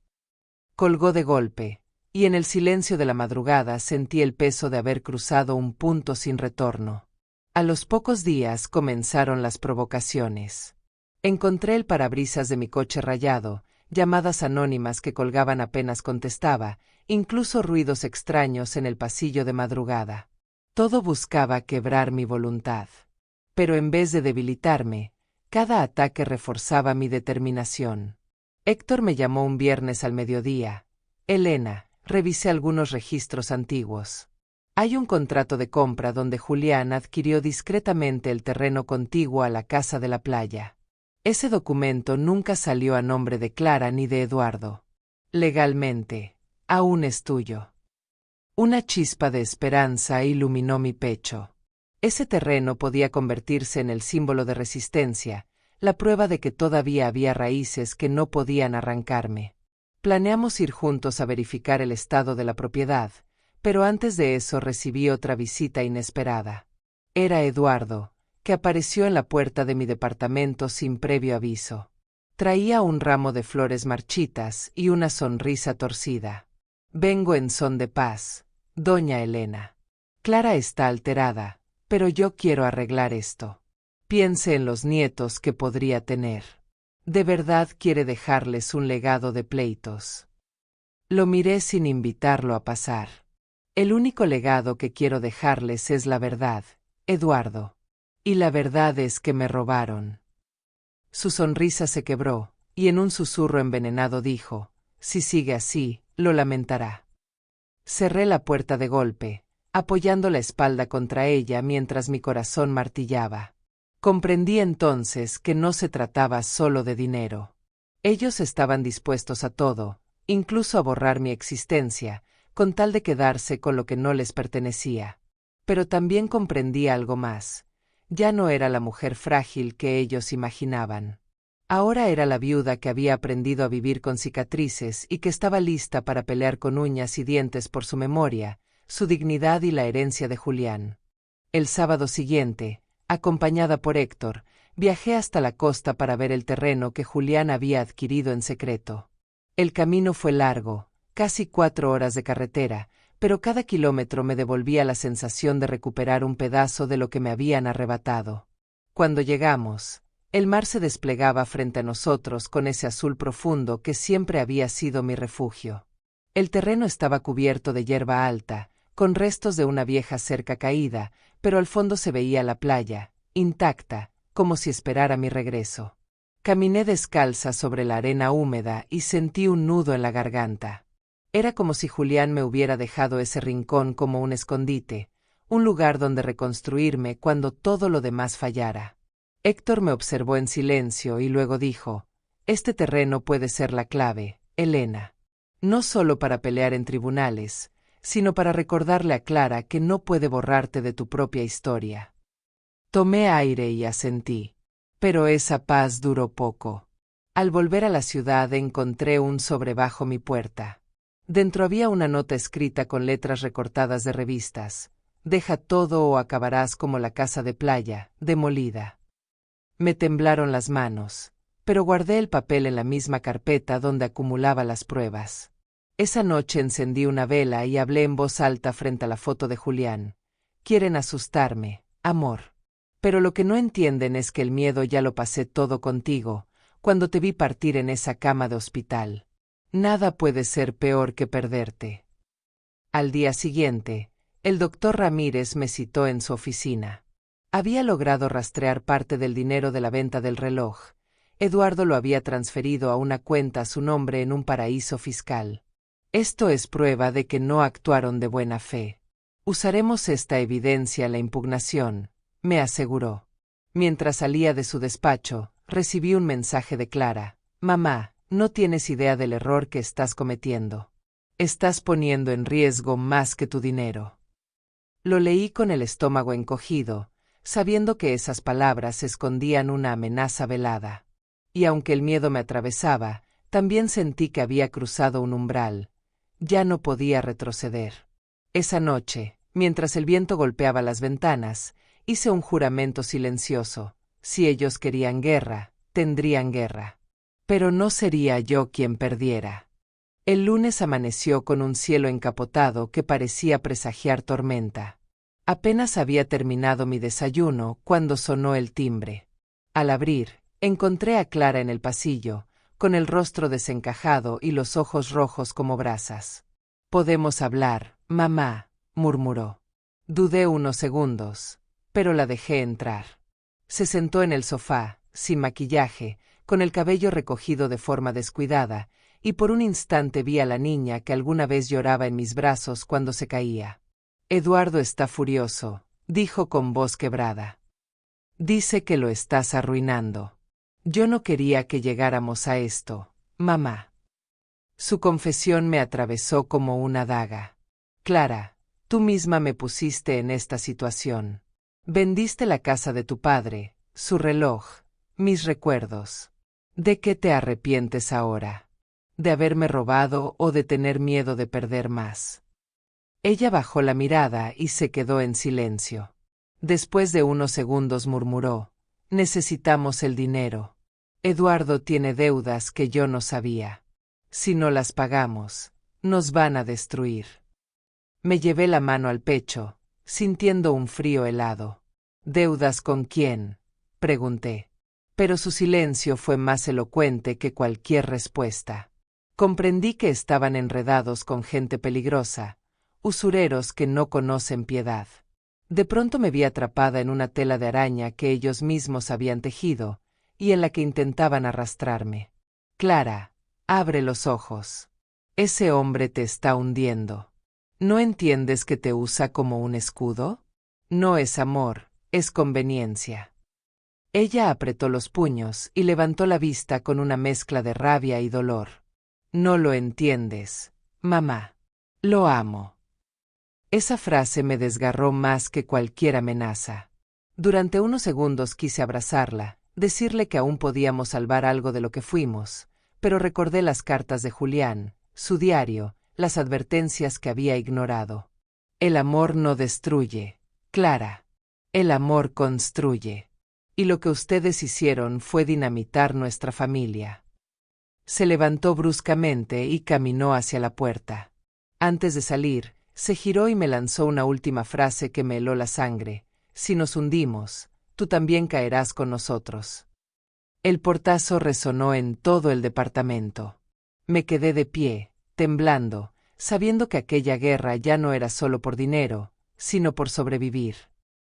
Colgó de golpe, y en el silencio de la madrugada sentí el peso de haber cruzado un punto sin retorno. A los pocos días comenzaron las provocaciones. Encontré el parabrisas de mi coche rayado, llamadas anónimas que colgaban apenas contestaba, incluso ruidos extraños en el pasillo de madrugada. Todo buscaba quebrar mi voluntad. Pero en vez de debilitarme, cada ataque reforzaba mi determinación. Héctor me llamó un viernes al mediodía. «Elena, revisé algunos registros antiguos. Hay un contrato de compra donde Julián adquirió discretamente el terreno contiguo a la casa de la playa. Ese documento nunca salió a nombre de Clara ni de Eduardo. Legalmente, aún es tuyo». Una chispa de esperanza iluminó mi pecho. Ese terreno podía convertirse en el símbolo de resistencia, la prueba de que todavía había raíces que no podían arrancarme. Planeamos ir juntos a verificar el estado de la propiedad, pero antes de eso recibí otra visita inesperada. Era Eduardo, que apareció en la puerta de mi departamento sin previo aviso. Traía un ramo de flores marchitas y una sonrisa torcida. «Vengo en son de paz, doña Elena. Clara está alterada, pero yo quiero arreglar esto. Piense en los nietos que podría tener. ¿De verdad quiere dejarles un legado de pleitos?». Lo miré sin invitarlo a pasar. «El único legado que quiero dejarles es la verdad, Eduardo. Y la verdad es que me robaron». Su sonrisa se quebró, y en un susurro envenenado dijo: «Si sigue así, lo lamentará». Cerré la puerta de golpe, apoyando la espalda contra ella mientras mi corazón martillaba. Comprendí entonces que no se trataba solo de dinero. Ellos estaban dispuestos a todo, incluso a borrar mi existencia, con tal de quedarse con lo que no les pertenecía. Pero también comprendí algo más. Ya no era la mujer frágil que ellos imaginaban. Ahora era la viuda que había aprendido a vivir con cicatrices y que estaba lista para pelear con uñas y dientes por su memoria, su dignidad y la herencia de Julián. El sábado siguiente, acompañada por Héctor, viajé hasta la costa para ver el terreno que Julián había adquirido en secreto. El camino fue largo, casi 4 horas de carretera, pero cada kilómetro me devolvía la sensación de recuperar un pedazo de lo que me habían arrebatado. Cuando llegamos, el mar se desplegaba frente a nosotros con ese azul profundo que siempre había sido mi refugio. El terreno estaba cubierto de hierba alta, con restos de una vieja cerca caída, pero al fondo se veía la playa, intacta, como si esperara mi regreso. Caminé descalza sobre la arena húmeda y sentí un nudo en la garganta. Era como si Julián me hubiera dejado ese rincón como un escondite, un lugar donde reconstruirme cuando todo lo demás fallara. Héctor me observó en silencio y luego dijo: «Este terreno puede ser la clave, Elena. No solo para pelear en tribunales, sino para recordarle a Clara que no puede borrarte de tu propia historia». Tomé aire y asentí. Pero esa paz duró poco. Al volver a la ciudad encontré un sobre bajo mi puerta. Dentro había una nota escrita con letras recortadas de revistas: Deja todo o acabarás como la casa de playa, demolida. Me temblaron las manos, pero guardé el papel en la misma carpeta donde acumulaba las pruebas. Esa noche encendí una vela y hablé en voz alta frente a la foto de Julián. Quieren asustarme, amor. Pero lo que no entienden es que el miedo ya lo pasé todo contigo, cuando te vi partir en esa cama de hospital. Nada puede ser peor que perderte. Al día siguiente, el doctor Ramírez me citó en su oficina. Había logrado rastrear parte del dinero de la venta del reloj. Eduardo lo había transferido a una cuenta a su nombre en un paraíso fiscal. Esto es prueba de que no actuaron de buena fe. Usaremos esta evidencia en la impugnación, me aseguró. Mientras salía de su despacho, recibí un mensaje de Clara. Mamá, no tienes idea del error que estás cometiendo. Estás poniendo en riesgo más que tu dinero. Lo leí con el estómago encogido, sabiendo que esas palabras escondían una amenaza velada. Y aunque el miedo me atravesaba, también sentí que había cruzado un umbral. Ya no podía retroceder. Esa noche, mientras el viento golpeaba las ventanas, hice un juramento silencioso. Si ellos querían guerra, tendrían guerra. Pero no sería yo quien perdiera. El lunes amaneció con un cielo encapotado que parecía presagiar tormenta. Apenas había terminado mi desayuno cuando sonó el timbre. Al abrir, encontré a Clara en el pasillo, con el rostro desencajado y los ojos rojos como brasas. «Podemos hablar, mamá», murmuró. Dudé unos segundos, pero la dejé entrar. Se sentó en el sofá, sin maquillaje, con el cabello recogido de forma descuidada, y por un instante vi a la niña que alguna vez lloraba en mis brazos cuando se caía. Eduardo está furioso, dijo con voz quebrada. Dice que lo estás arruinando. Yo no quería que llegáramos a esto, mamá. Su confesión me atravesó como una daga. Clara, tú misma me pusiste en esta situación. Vendiste la casa de tu padre, su reloj, mis recuerdos. ¿De qué te arrepientes ahora? ¿De haberme robado o de tener miedo de perder más? Ella bajó la mirada y se quedó en silencio. Después de unos segundos murmuró: necesitamos el dinero. Eduardo tiene deudas que yo no sabía. Si no las pagamos, nos van a destruir. Me llevé la mano al pecho, sintiendo un frío helado. ¿Deudas con quién?, pregunté. Pero su silencio fue más elocuente que cualquier respuesta. Comprendí que estaban enredados con gente peligrosa, usureros que no conocen piedad. De pronto me vi atrapada en una tela de araña que ellos mismos habían tejido, y en la que intentaban arrastrarme. Clara, abre los ojos. Ese hombre te está hundiendo. ¿No entiendes que te usa como un escudo? No es amor, es conveniencia. Ella apretó los puños y levantó la vista con una mezcla de rabia y dolor. No lo entiendes, mamá. Lo amo. Esa frase me desgarró más que cualquier amenaza. Durante unos segundos quise abrazarla, decirle que aún podíamos salvar algo de lo que fuimos, pero recordé las cartas de Julián, su diario, las advertencias que había ignorado. El amor no destruye, Clara. El amor construye. Y lo que ustedes hicieron fue dinamitar nuestra familia. Se levantó bruscamente y caminó hacia la puerta. Antes de salir, se giró y me lanzó una última frase que me heló la sangre. Si nos hundimos, tú también caerás con nosotros. El portazo resonó en todo el departamento. Me quedé de pie, temblando, sabiendo que aquella guerra ya no era solo por dinero, sino por sobrevivir.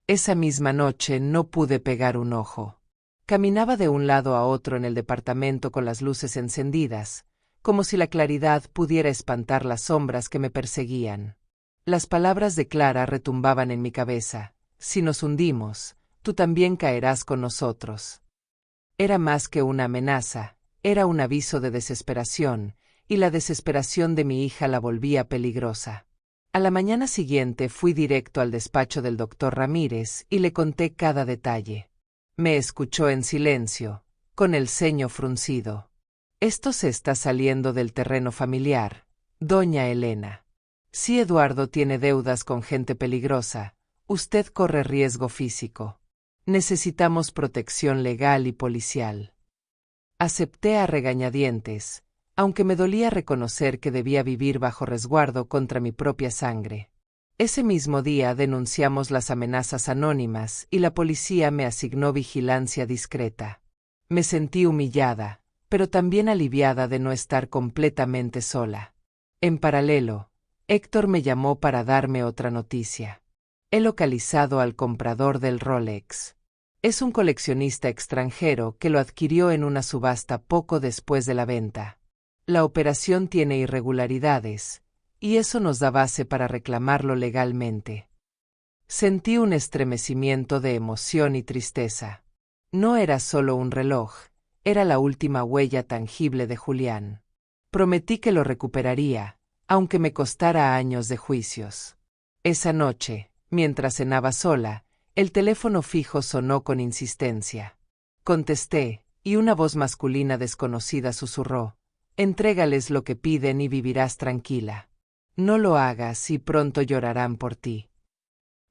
Esa misma noche no pude pegar un ojo. Caminaba de un lado a otro en el departamento con las luces encendidas, como si la claridad pudiera espantar las sombras que me perseguían. Las palabras de Clara retumbaban en mi cabeza. Si nos hundimos, tú también caerás con nosotros. Era más que una amenaza, era un aviso de desesperación, y la desesperación de mi hija la volvía peligrosa. A la mañana siguiente fui directo al despacho del doctor Ramírez y le conté cada detalle. Me escuchó en silencio, con el ceño fruncido. Esto se está saliendo del terreno familiar, doña Elena. Si Eduardo tiene deudas con gente peligrosa, usted corre riesgo físico. Necesitamos protección legal y policial. Acepté a regañadientes, aunque me dolía reconocer que debía vivir bajo resguardo contra mi propia sangre. Ese mismo día denunciamos las amenazas anónimas y la policía me asignó vigilancia discreta. Me sentí humillada, pero también aliviada de no estar completamente sola. En paralelo, Héctor me llamó para darme otra noticia. He localizado al comprador del Rolex. Es un coleccionista extranjero que lo adquirió en una subasta poco después de la venta. La operación tiene irregularidades, y eso nos da base para reclamarlo legalmente. Sentí un estremecimiento de emoción y tristeza. No era solo un reloj, era la última huella tangible de Julián. Prometí que lo recuperaría, aunque me costara años de juicios. Esa noche, mientras cenaba sola, el teléfono fijo sonó con insistencia. Contesté, y una voz masculina desconocida susurró: «Entrégales lo que piden y vivirás tranquila. No lo hagas y pronto llorarán por ti».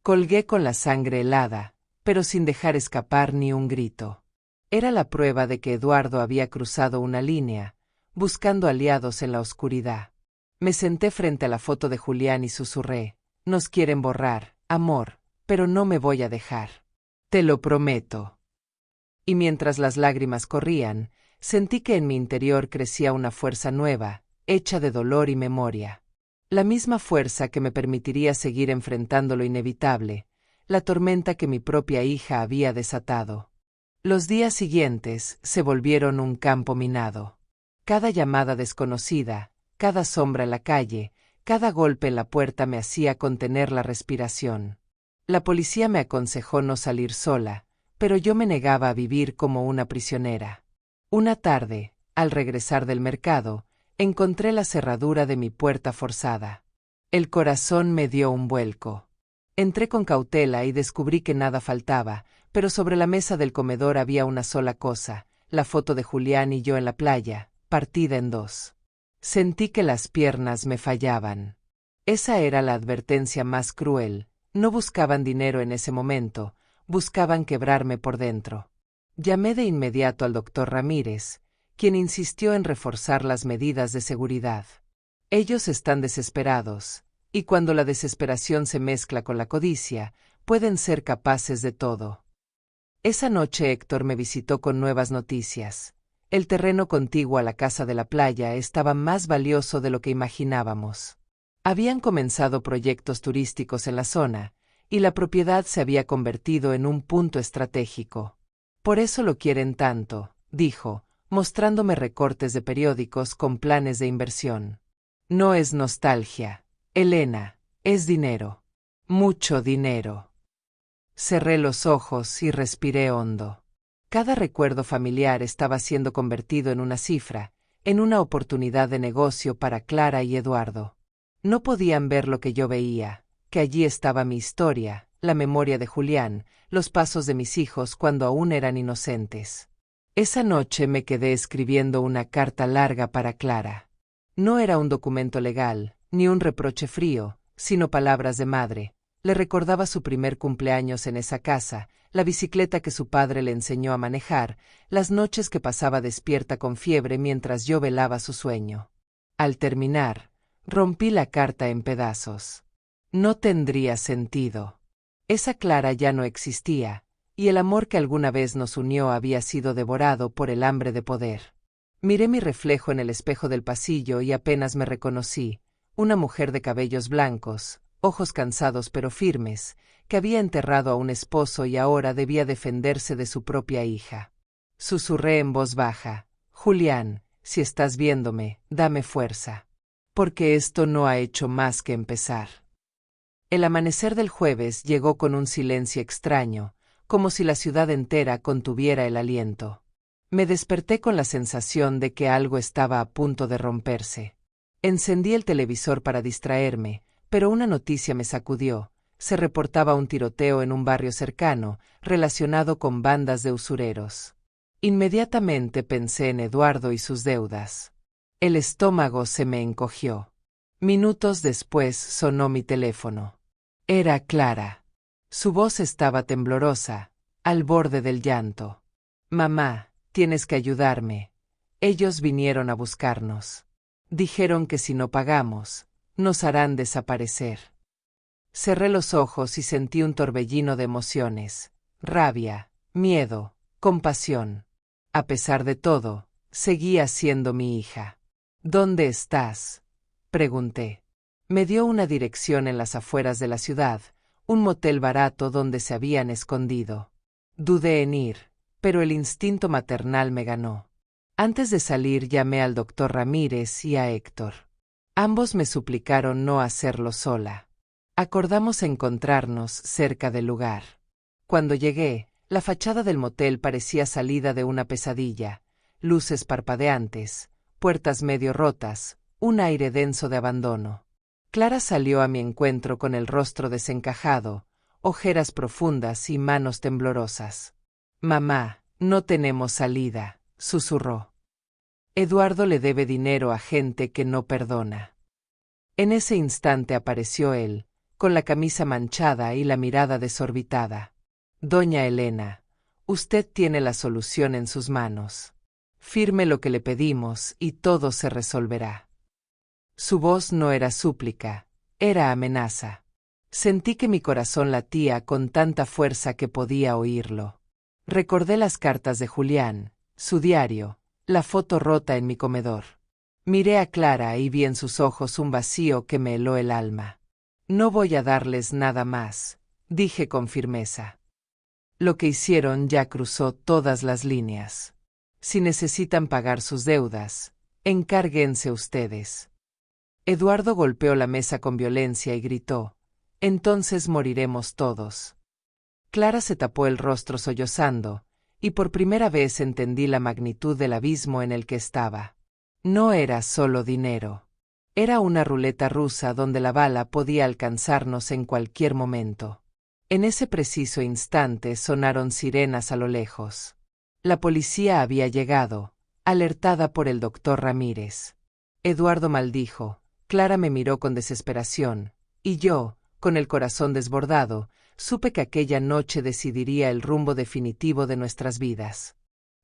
Colgué con la sangre helada, pero sin dejar escapar ni un grito. Era la prueba de que Eduardo había cruzado una línea, buscando aliados en la oscuridad. Me senté frente a la foto de Julián y susurré: «Nos quieren borrar, amor, pero no me voy a dejar. Te lo prometo». Y mientras las lágrimas corrían, sentí que en mi interior crecía una fuerza nueva, hecha de dolor y memoria. La misma fuerza que me permitiría seguir enfrentando lo inevitable, la tormenta que mi propia hija había desatado. Los días siguientes se volvieron un campo minado. Cada llamada desconocida, cada sombra en la calle, cada golpe en la puerta me hacía contener la respiración. La policía me aconsejó no salir sola, pero yo me negaba a vivir como una prisionera. Una tarde, al regresar del mercado, encontré la cerradura de mi puerta forzada. El corazón me dio un vuelco. Entré con cautela y descubrí que nada faltaba, pero sobre la mesa del comedor había una sola cosa: la foto de Julián y yo en la playa, partida en dos. Sentí que las piernas me fallaban. Esa era la advertencia más cruel. No buscaban dinero en ese momento, buscaban quebrarme por dentro. Llamé de inmediato al doctor Ramírez, quien insistió en reforzar las medidas de seguridad. Ellos están desesperados, y cuando la desesperación se mezcla con la codicia, pueden ser capaces de todo. Esa noche Héctor me visitó con nuevas noticias. El terreno contiguo a la casa de la playa estaba más valioso de lo que imaginábamos. Habían comenzado proyectos turísticos en la zona, y la propiedad se había convertido en un punto estratégico. «Por eso lo quieren tanto», dijo, mostrándome recortes de periódicos con planes de inversión. «No es nostalgia, Elena, es dinero. Mucho dinero». Cerré los ojos y respiré hondo. Cada recuerdo familiar estaba siendo convertido en una cifra, en una oportunidad de negocio para Clara y Eduardo. No podían ver lo que yo veía, que allí estaba mi historia, la memoria de Julián, los pasos de mis hijos cuando aún eran inocentes. Esa noche me quedé escribiendo una carta larga para Clara. No era un documento legal, ni un reproche frío, sino palabras de madre. Le recordaba su primer cumpleaños en esa casa, la bicicleta que su padre le enseñó a manejar, las noches que pasaba despierta con fiebre mientras yo velaba su sueño. Al terminar, rompí la carta en pedazos. No tendría sentido. Esa Clara ya no existía, y el amor que alguna vez nos unió había sido devorado por el hambre de poder. Miré mi reflejo en el espejo del pasillo y apenas me reconocí, una mujer de cabellos blancos, ojos cansados pero firmes, que había enterrado a un esposo y ahora debía defenderse de su propia hija. Susurré en voz baja: «Julián, si estás viéndome, dame fuerza. Porque esto no ha hecho más que empezar». El amanecer del jueves llegó con un silencio extraño, como si la ciudad entera contuviera el aliento. Me desperté con la sensación de que algo estaba a punto de romperse. Encendí el televisor para distraerme, pero una noticia me sacudió. Se reportaba un tiroteo en un barrio cercano, relacionado con bandas de usureros. Inmediatamente pensé en Eduardo y sus deudas. El estómago se me encogió. Minutos después sonó mi teléfono. Era Clara. Su voz estaba temblorosa, al borde del llanto. Mamá, tienes que ayudarme. Ellos vinieron a buscarnos. Dijeron que si no pagamos, nos harán desaparecer. Cerré los ojos y sentí un torbellino de emociones, rabia, miedo, compasión. A pesar de todo, seguía siendo mi hija. ¿Dónde estás?, pregunté. Me dio una dirección en las afueras de la ciudad, un motel barato donde se habían escondido. Dudé en ir, pero el instinto maternal me ganó. Antes de salir llamé al doctor Ramírez y a Héctor. Ambos me suplicaron no hacerlo sola. Acordamos encontrarnos cerca del lugar. Cuando llegué, la fachada del motel parecía salida de una pesadilla, luces parpadeantes, puertas medio rotas, un aire denso de abandono. Clara salió a mi encuentro con el rostro desencajado, ojeras profundas y manos temblorosas. Mamá, no tenemos salida, susurró. Eduardo le debe dinero a gente que no perdona. En ese instante apareció él, con la camisa manchada y la mirada desorbitada. Doña Elena, usted tiene la solución en sus manos. Firme lo que le pedimos y todo se resolverá. Su voz no era súplica, era amenaza. Sentí que mi corazón latía con tanta fuerza que podía oírlo. Recordé las cartas de Julián, su diario, la foto rota en mi comedor. Miré a Clara y vi en sus ojos un vacío que me heló el alma. No voy a darles nada más, dije con firmeza. Lo que hicieron ya cruzó todas las líneas. Si necesitan pagar sus deudas, encárguense ustedes. Eduardo golpeó la mesa con violencia y gritó: «Entonces moriremos todos». Clara se tapó el rostro sollozando, y por primera vez entendí la magnitud del abismo en el que estaba. No era solo dinero. Era una ruleta rusa donde la bala podía alcanzarnos en cualquier momento. En ese preciso instante sonaron sirenas a lo lejos. La policía había llegado, alertada por el doctor Ramírez. Eduardo maldijo, Clara me miró con desesperación, y yo, con el corazón desbordado, supe que aquella noche decidiría el rumbo definitivo de nuestras vidas.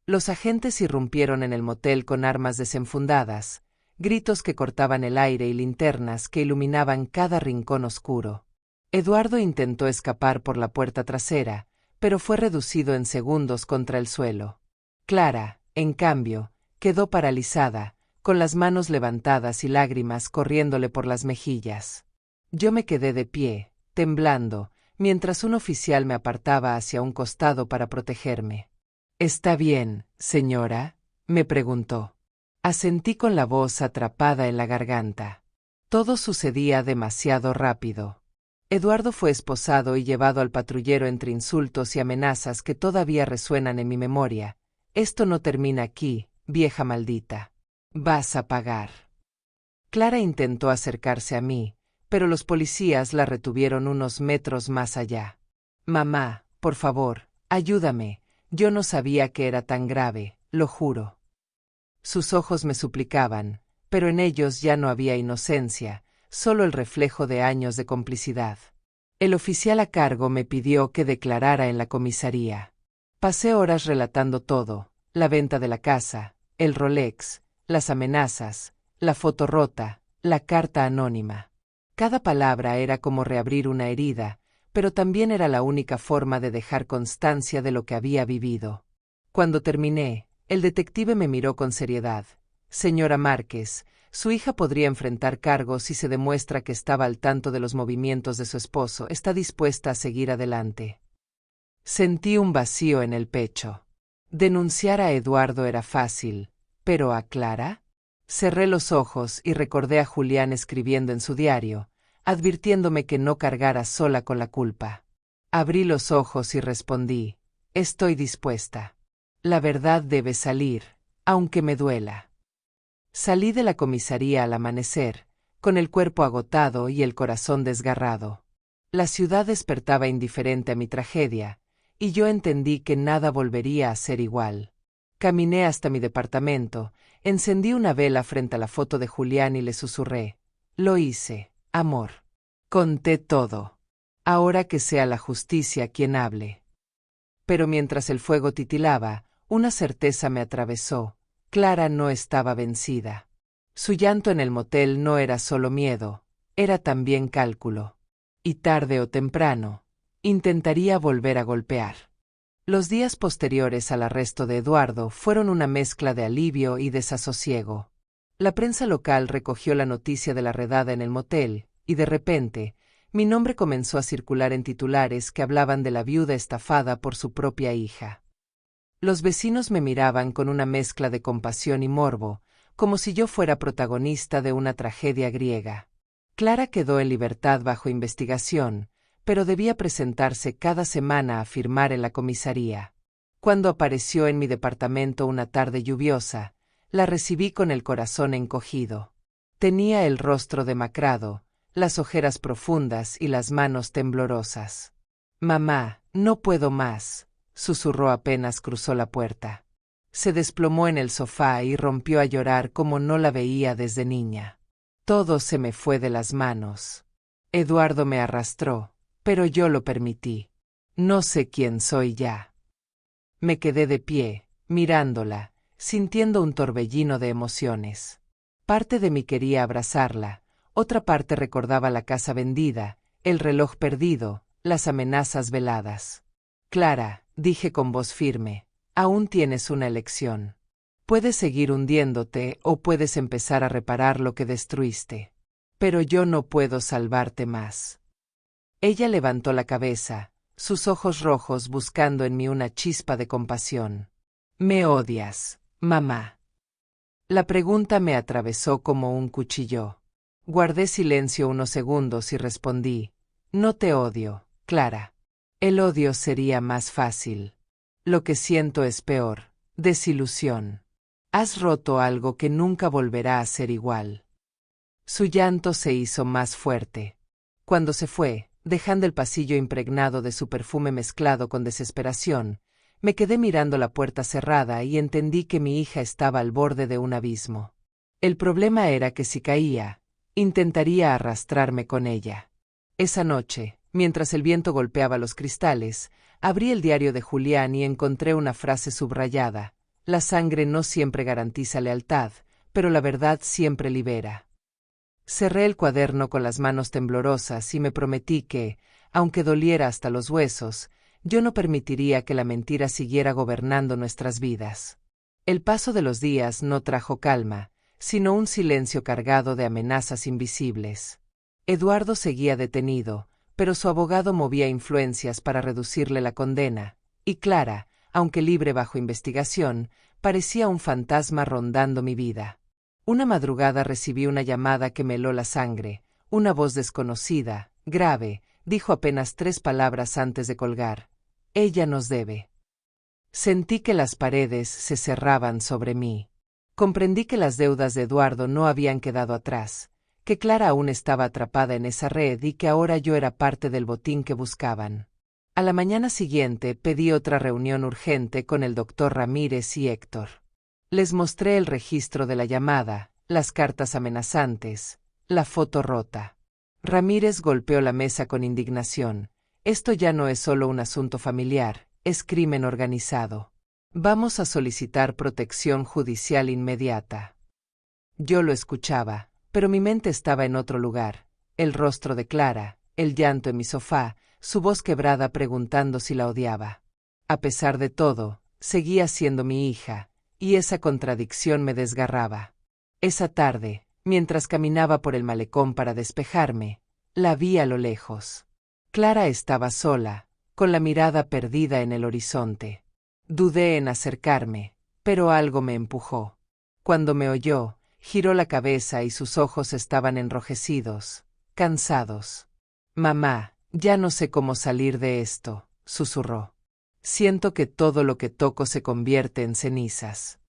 Los agentes irrumpieron en el motel con armas desenfundadas, gritos que cortaban el aire y linternas que iluminaban cada rincón oscuro. Eduardo intentó escapar por la puerta trasera, pero fue reducido en segundos contra el suelo. Clara, en cambio, quedó paralizada, con las manos levantadas y lágrimas corriéndole por las mejillas. Yo me quedé de pie, temblando, mientras un oficial me apartaba hacia un costado para protegerme. «¿Está bien, señora?», me preguntó. Asentí con la voz atrapada en la garganta. Todo sucedía demasiado rápido. Eduardo fue esposado y llevado al patrullero entre insultos y amenazas que todavía resuenan en mi memoria. «Esto no termina aquí, vieja maldita. Vas a pagar». Clara intentó acercarse a mí, pero los policías la retuvieron unos metros más allá. «Mamá, por favor, ayúdame. Yo no sabía que era tan grave, lo juro». Sus ojos me suplicaban, pero en ellos ya no había inocencia, solo el reflejo de años de complicidad. El oficial a cargo me pidió que declarara en la comisaría. Pasé horas relatando todo: la venta de la casa, el Rolex, las amenazas, la foto rota, la carta anónima. Cada palabra era como reabrir una herida, pero también era la única forma de dejar constancia de lo que había vivido. Cuando terminé, el detective me miró con seriedad. «Señora Márquez, su hija podría enfrentar cargos si se demuestra que estaba al tanto de los movimientos de su esposo. ¿Está dispuesta a seguir adelante?». Sentí un vacío en el pecho. Denunciar a Eduardo era fácil, ¿pero a Clara? Cerré los ojos y recordé a Julián escribiendo en su diario, advirtiéndome que no cargara sola con la culpa. Abrí los ojos y respondí: «Estoy dispuesta. La verdad debe salir, aunque me duela». Salí de la comisaría al amanecer, con el cuerpo agotado y el corazón desgarrado. La ciudad despertaba indiferente a mi tragedia, y yo entendí que nada volvería a ser igual. Caminé hasta mi departamento, encendí una vela frente a la foto de Julián y le susurré: Lo hice, amor. Conté todo. Ahora que sea la justicia quien hable. Pero mientras el fuego titilaba, una certeza me atravesó. Clara no estaba vencida. Su llanto en el motel no era solo miedo, era también cálculo. Y tarde o temprano, intentaría volver a golpear. Los días posteriores al arresto de Eduardo fueron una mezcla de alivio y desasosiego. La prensa local recogió la noticia de la redada en el motel, y de repente, mi nombre comenzó a circular en titulares que hablaban de la viuda estafada por su propia hija. Los vecinos me miraban con una mezcla de compasión y morbo, como si yo fuera protagonista de una tragedia griega. Clara quedó en libertad bajo investigación, pero debía presentarse cada semana a firmar en la comisaría. Cuando apareció en mi departamento una tarde lluviosa, la recibí con el corazón encogido. Tenía el rostro demacrado, las ojeras profundas y las manos temblorosas. «Mamá, no puedo más», susurró apenas cruzó la puerta. Se desplomó en el sofá y rompió a llorar como no la veía desde niña. Todo se me fue de las manos. Eduardo me arrastró, pero yo lo permití. No sé quién soy ya. Me quedé de pie, mirándola, sintiendo un torbellino de emociones. Parte de mí quería abrazarla, otra parte recordaba la casa vendida, el reloj perdido, las amenazas veladas. «Clara», dije con voz firme, «aún tienes una elección. Puedes seguir hundiéndote o puedes empezar a reparar lo que destruiste. Pero yo no puedo salvarte más». Ella levantó la cabeza, sus ojos rojos buscando en mí una chispa de compasión. «¿Me odias, mamá?». La pregunta me atravesó como un cuchillo. Guardé silencio unos segundos y respondí, «No te odio, Clara. El odio sería más fácil. Lo que siento es peor, desilusión. Has roto algo que nunca volverá a ser igual». Su llanto se hizo más fuerte. Cuando se fue, dejando el pasillo impregnado de su perfume mezclado con desesperación, me quedé mirando la puerta cerrada y entendí que mi hija estaba al borde de un abismo. El problema era que si caía, intentaría arrastrarme con ella. Esa noche, mientras el viento golpeaba los cristales, abrí el diario de Julián y encontré una frase subrayada: «La sangre no siempre garantiza lealtad, pero la verdad siempre libera». Cerré el cuaderno con las manos temblorosas y me prometí que, aunque doliera hasta los huesos, yo no permitiría que la mentira siguiera gobernando nuestras vidas. El paso de los días no trajo calma, sino un silencio cargado de amenazas invisibles. Eduardo seguía detenido, pero su abogado movía influencias para reducirle la condena, y Clara, aunque libre bajo investigación, parecía un fantasma rondando mi vida. Una madrugada recibí una llamada que me heló la sangre. Una voz desconocida, grave, dijo apenas 3 palabras antes de colgar: «Ella nos debe». Sentí que las paredes se cerraban sobre mí. Comprendí que las deudas de Eduardo no habían quedado atrás, que Clara aún estaba atrapada en esa red y que ahora yo era parte del botín que buscaban. A la mañana siguiente pedí otra reunión urgente con el doctor Ramírez y Héctor. Les mostré el registro de la llamada, las cartas amenazantes, la foto rota. Ramírez golpeó la mesa con indignación. «Esto ya no es solo un asunto familiar, es crimen organizado. Vamos a solicitar protección judicial inmediata». Yo lo escuchaba, pero mi mente estaba en otro lugar. El rostro de Clara, el llanto en mi sofá, su voz quebrada preguntando si la odiaba. A pesar de todo, seguía siendo mi hija, y esa contradicción me desgarraba. Esa tarde, mientras caminaba por el malecón para despejarme, la vi a lo lejos. Clara estaba sola, con la mirada perdida en el horizonte. Dudé en acercarme, pero algo me empujó. Cuando me oyó, giró la cabeza y sus ojos estaban enrojecidos, cansados. «Mamá, ya no sé cómo salir de esto», susurró. «Siento que todo lo que toco se convierte en cenizas».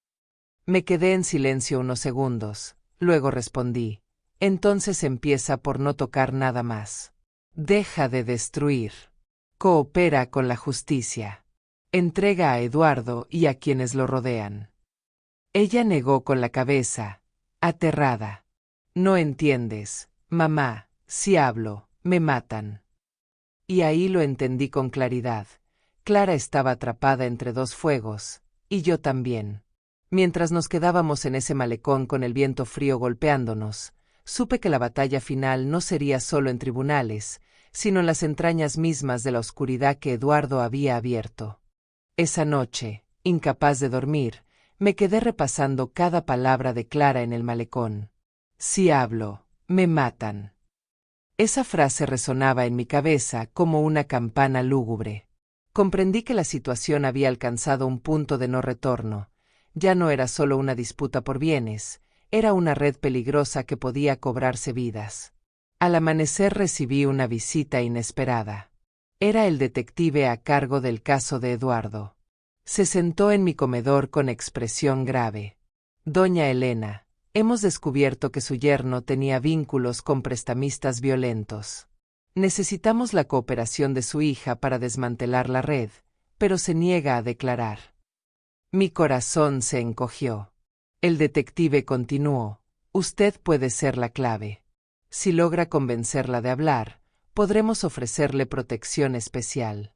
Me quedé en silencio unos segundos, luego respondí: «Entonces empieza por no tocar nada más. Deja de destruir. Coopera con la justicia. Entrega a Eduardo y a quienes lo rodean». Ella negó con la cabeza, aterrada. «No entiendes, Mamá, si hablo, me matan. Y ahí lo entendí con claridad. Clara estaba atrapada entre dos fuegos, y yo también. Mientras nos quedábamos en ese malecón con el viento frío golpeándonos, supe que la batalla final no sería solo en tribunales, sino en las entrañas mismas de la oscuridad que Eduardo había abierto. Esa noche, incapaz de dormir, me quedé repasando cada palabra de Clara en el malecón. Si hablo, me matan. Esa frase resonaba en mi cabeza como una campana lúgubre. Comprendí que la situación había alcanzado un punto de no retorno. Ya no era solo una disputa por bienes, era una red peligrosa que podía cobrarse vidas. Al amanecer recibí una visita inesperada. Era el detective a cargo del caso de Eduardo. Se sentó en mi comedor con expresión grave. Doña Elena, hemos descubierto que su yerno tenía vínculos con prestamistas violentos. Necesitamos la cooperación de su hija para desmantelar la red, pero se niega a declarar. Mi corazón se encogió. El detective continuó: usted puede ser la clave. Si logra convencerla de hablar, podremos ofrecerle protección especial.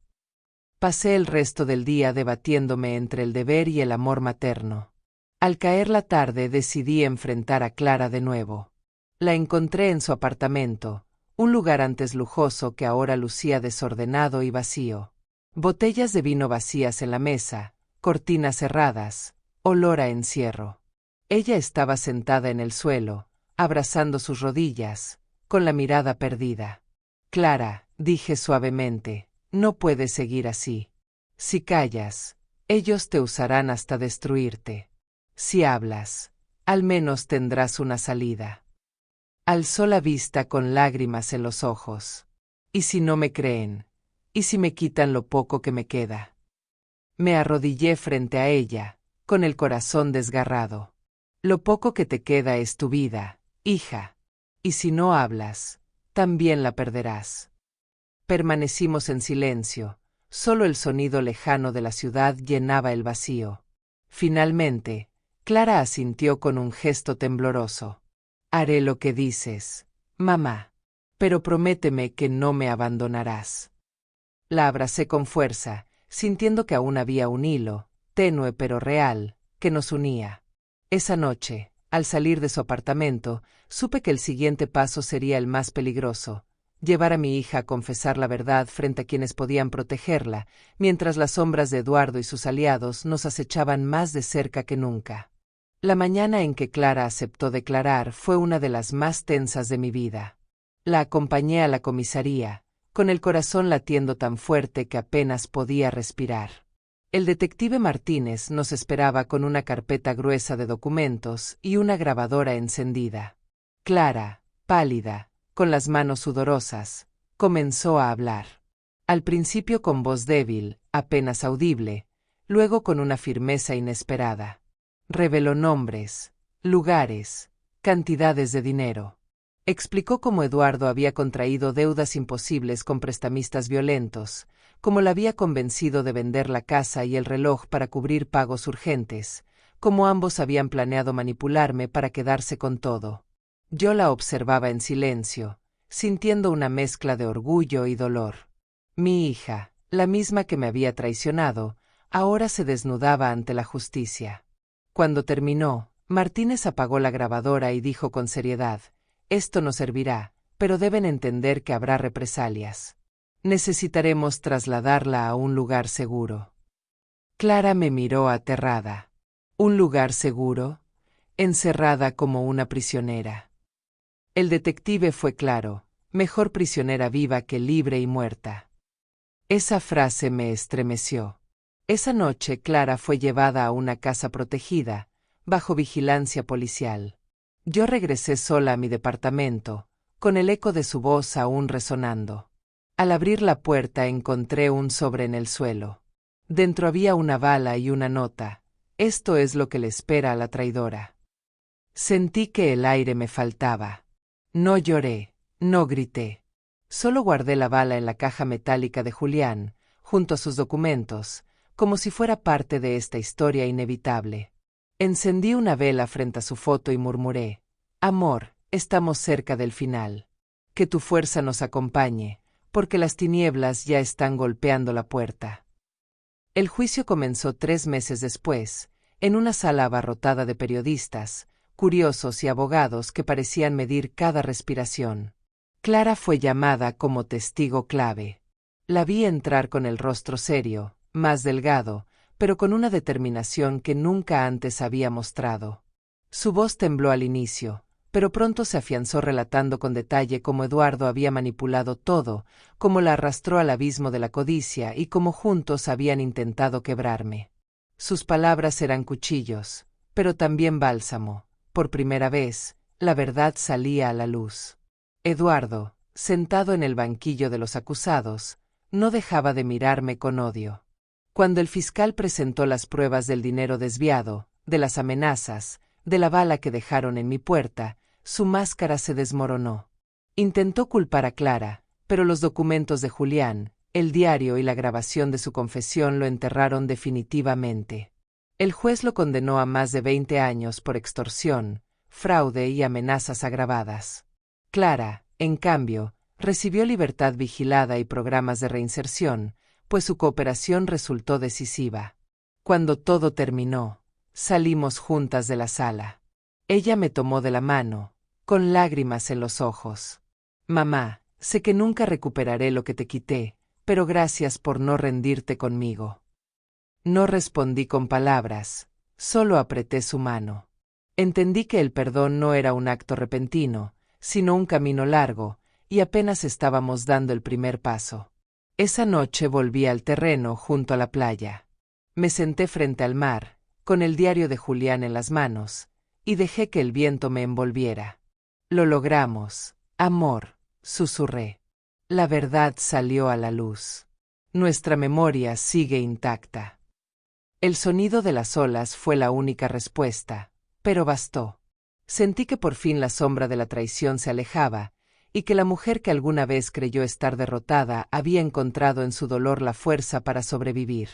Pasé el resto del día debatiéndome entre el deber y el amor materno. Al caer la tarde decidí enfrentar a Clara de nuevo. La encontré en su apartamento, un lugar antes lujoso que ahora lucía desordenado y vacío. Botellas de vino vacías en la mesa, cortinas cerradas, olor a encierro. Ella estaba sentada en el suelo, abrazando sus rodillas, con la mirada perdida. Clara, dije suavemente, no puedes seguir así. Si callas, ellos te usarán hasta destruirte. Si hablas, al menos tendrás una salida. Alzó la vista con lágrimas en los ojos. ¿Y si no me creen? ¿Y si me quitan lo poco que me queda? Me arrodillé frente a ella, con el corazón desgarrado. Lo poco que te queda es tu vida, hija. Y si no hablas, también la perderás. Permanecimos en silencio, solo el sonido lejano de la ciudad llenaba el vacío. Finalmente, Clara asintió con un gesto tembloroso. Haré lo que dices, mamá. Pero prométeme que no me abandonarás. La abracé con fuerza, sintiendo que aún había un hilo, tenue pero real, que nos unía. Esa noche, al salir de su apartamento, supe que el siguiente paso sería el más peligroso: llevar a mi hija a confesar la verdad frente a quienes podían protegerla, mientras las sombras de Eduardo y sus aliados nos acechaban más de cerca que nunca. La mañana en que Clara aceptó declarar fue una de las más tensas de mi vida. La acompañé a la comisaría, con el corazón latiendo tan fuerte que apenas podía respirar. El detective Martínez nos esperaba con una carpeta gruesa de documentos y una grabadora encendida. Clara, pálida, con las manos sudorosas, comenzó a hablar. Al principio con voz débil, apenas audible, luego con una firmeza inesperada. Reveló nombres, lugares, cantidades de dinero. Explicó cómo Eduardo había contraído deudas imposibles con prestamistas violentos, cómo la había convencido de vender la casa y el reloj para cubrir pagos urgentes, cómo ambos habían planeado manipularme para quedarse con todo. Yo la observaba en silencio, sintiendo una mezcla de orgullo y dolor. Mi hija, la misma que me había traicionado, ahora se desnudaba ante la justicia. Cuando terminó, Martínez apagó la grabadora y dijo con seriedad: esto no servirá, pero deben entender que habrá represalias. Necesitaremos trasladarla a un lugar seguro. Clara me miró aterrada. ¿Un lugar seguro? Encerrada como una prisionera. El detective fue claro: mejor prisionera viva que libre y muerta. Esa frase me estremeció. Esa noche Clara fue llevada a una casa protegida, bajo vigilancia policial. Yo regresé sola a mi departamento, con el eco de su voz aún resonando. Al abrir la puerta encontré un sobre en el suelo. Dentro había una bala y una nota: esto es lo que le espera a la traidora. Sentí que el aire me faltaba. No lloré, no grité. Solo guardé la bala en la caja metálica de Julián, junto a sus documentos, como si fuera parte de esta historia inevitable. Encendí una vela frente a su foto y murmuré: amor, Estamos cerca del final. Que tu fuerza nos acompañe, porque las tinieblas ya están golpeando la puerta. El juicio comenzó 3 meses después, en una sala abarrotada de periodistas, curiosos y abogados que parecían medir cada respiración. Clara fue llamada como testigo clave. La vi entrar con el rostro serio, más delgado, pero con una determinación que nunca antes había mostrado. Su voz tembló al inicio, pero pronto se afianzó relatando con detalle cómo Eduardo había manipulado todo, cómo la arrastró al abismo de la codicia y cómo juntos habían intentado quebrarme. Sus palabras eran cuchillos, pero también bálsamo. Por primera vez, la verdad salía a la luz. Eduardo, sentado en el banquillo de los acusados, no dejaba de mirarme con odio. Cuando el fiscal presentó las pruebas del dinero desviado, de las amenazas, de la bala que dejaron en mi puerta, su máscara se desmoronó. Intentó culpar a Clara, pero los documentos de Julián, el diario y la grabación de su confesión lo enterraron definitivamente. El juez lo condenó a más de 20 años por extorsión, fraude y amenazas agravadas. Clara, en cambio, recibió libertad vigilada y programas de reinserción, pues su cooperación resultó decisiva. Cuando todo terminó, salimos juntas de la sala. Ella me tomó de la mano, con lágrimas en los ojos. Mamá, sé que nunca recuperaré lo que te quité, pero gracias por no rendirte conmigo. No respondí con palabras, solo apreté su mano. Entendí que el perdón no era un acto repentino, sino un camino largo, y apenas estábamos dando el primer paso. Esa noche volví al terreno junto a la playa. Me senté frente al mar, con el diario de Julián en las manos, y dejé que el viento me envolviera. Lo logramos, amor, susurré. La verdad salió a la luz. Nuestra memoria sigue intacta. El sonido de las olas fue la única respuesta, pero bastó. Sentí que por fin la sombra de la traición se alejaba, y que la mujer que alguna vez creyó estar derrotada había encontrado en su dolor la fuerza para sobrevivir.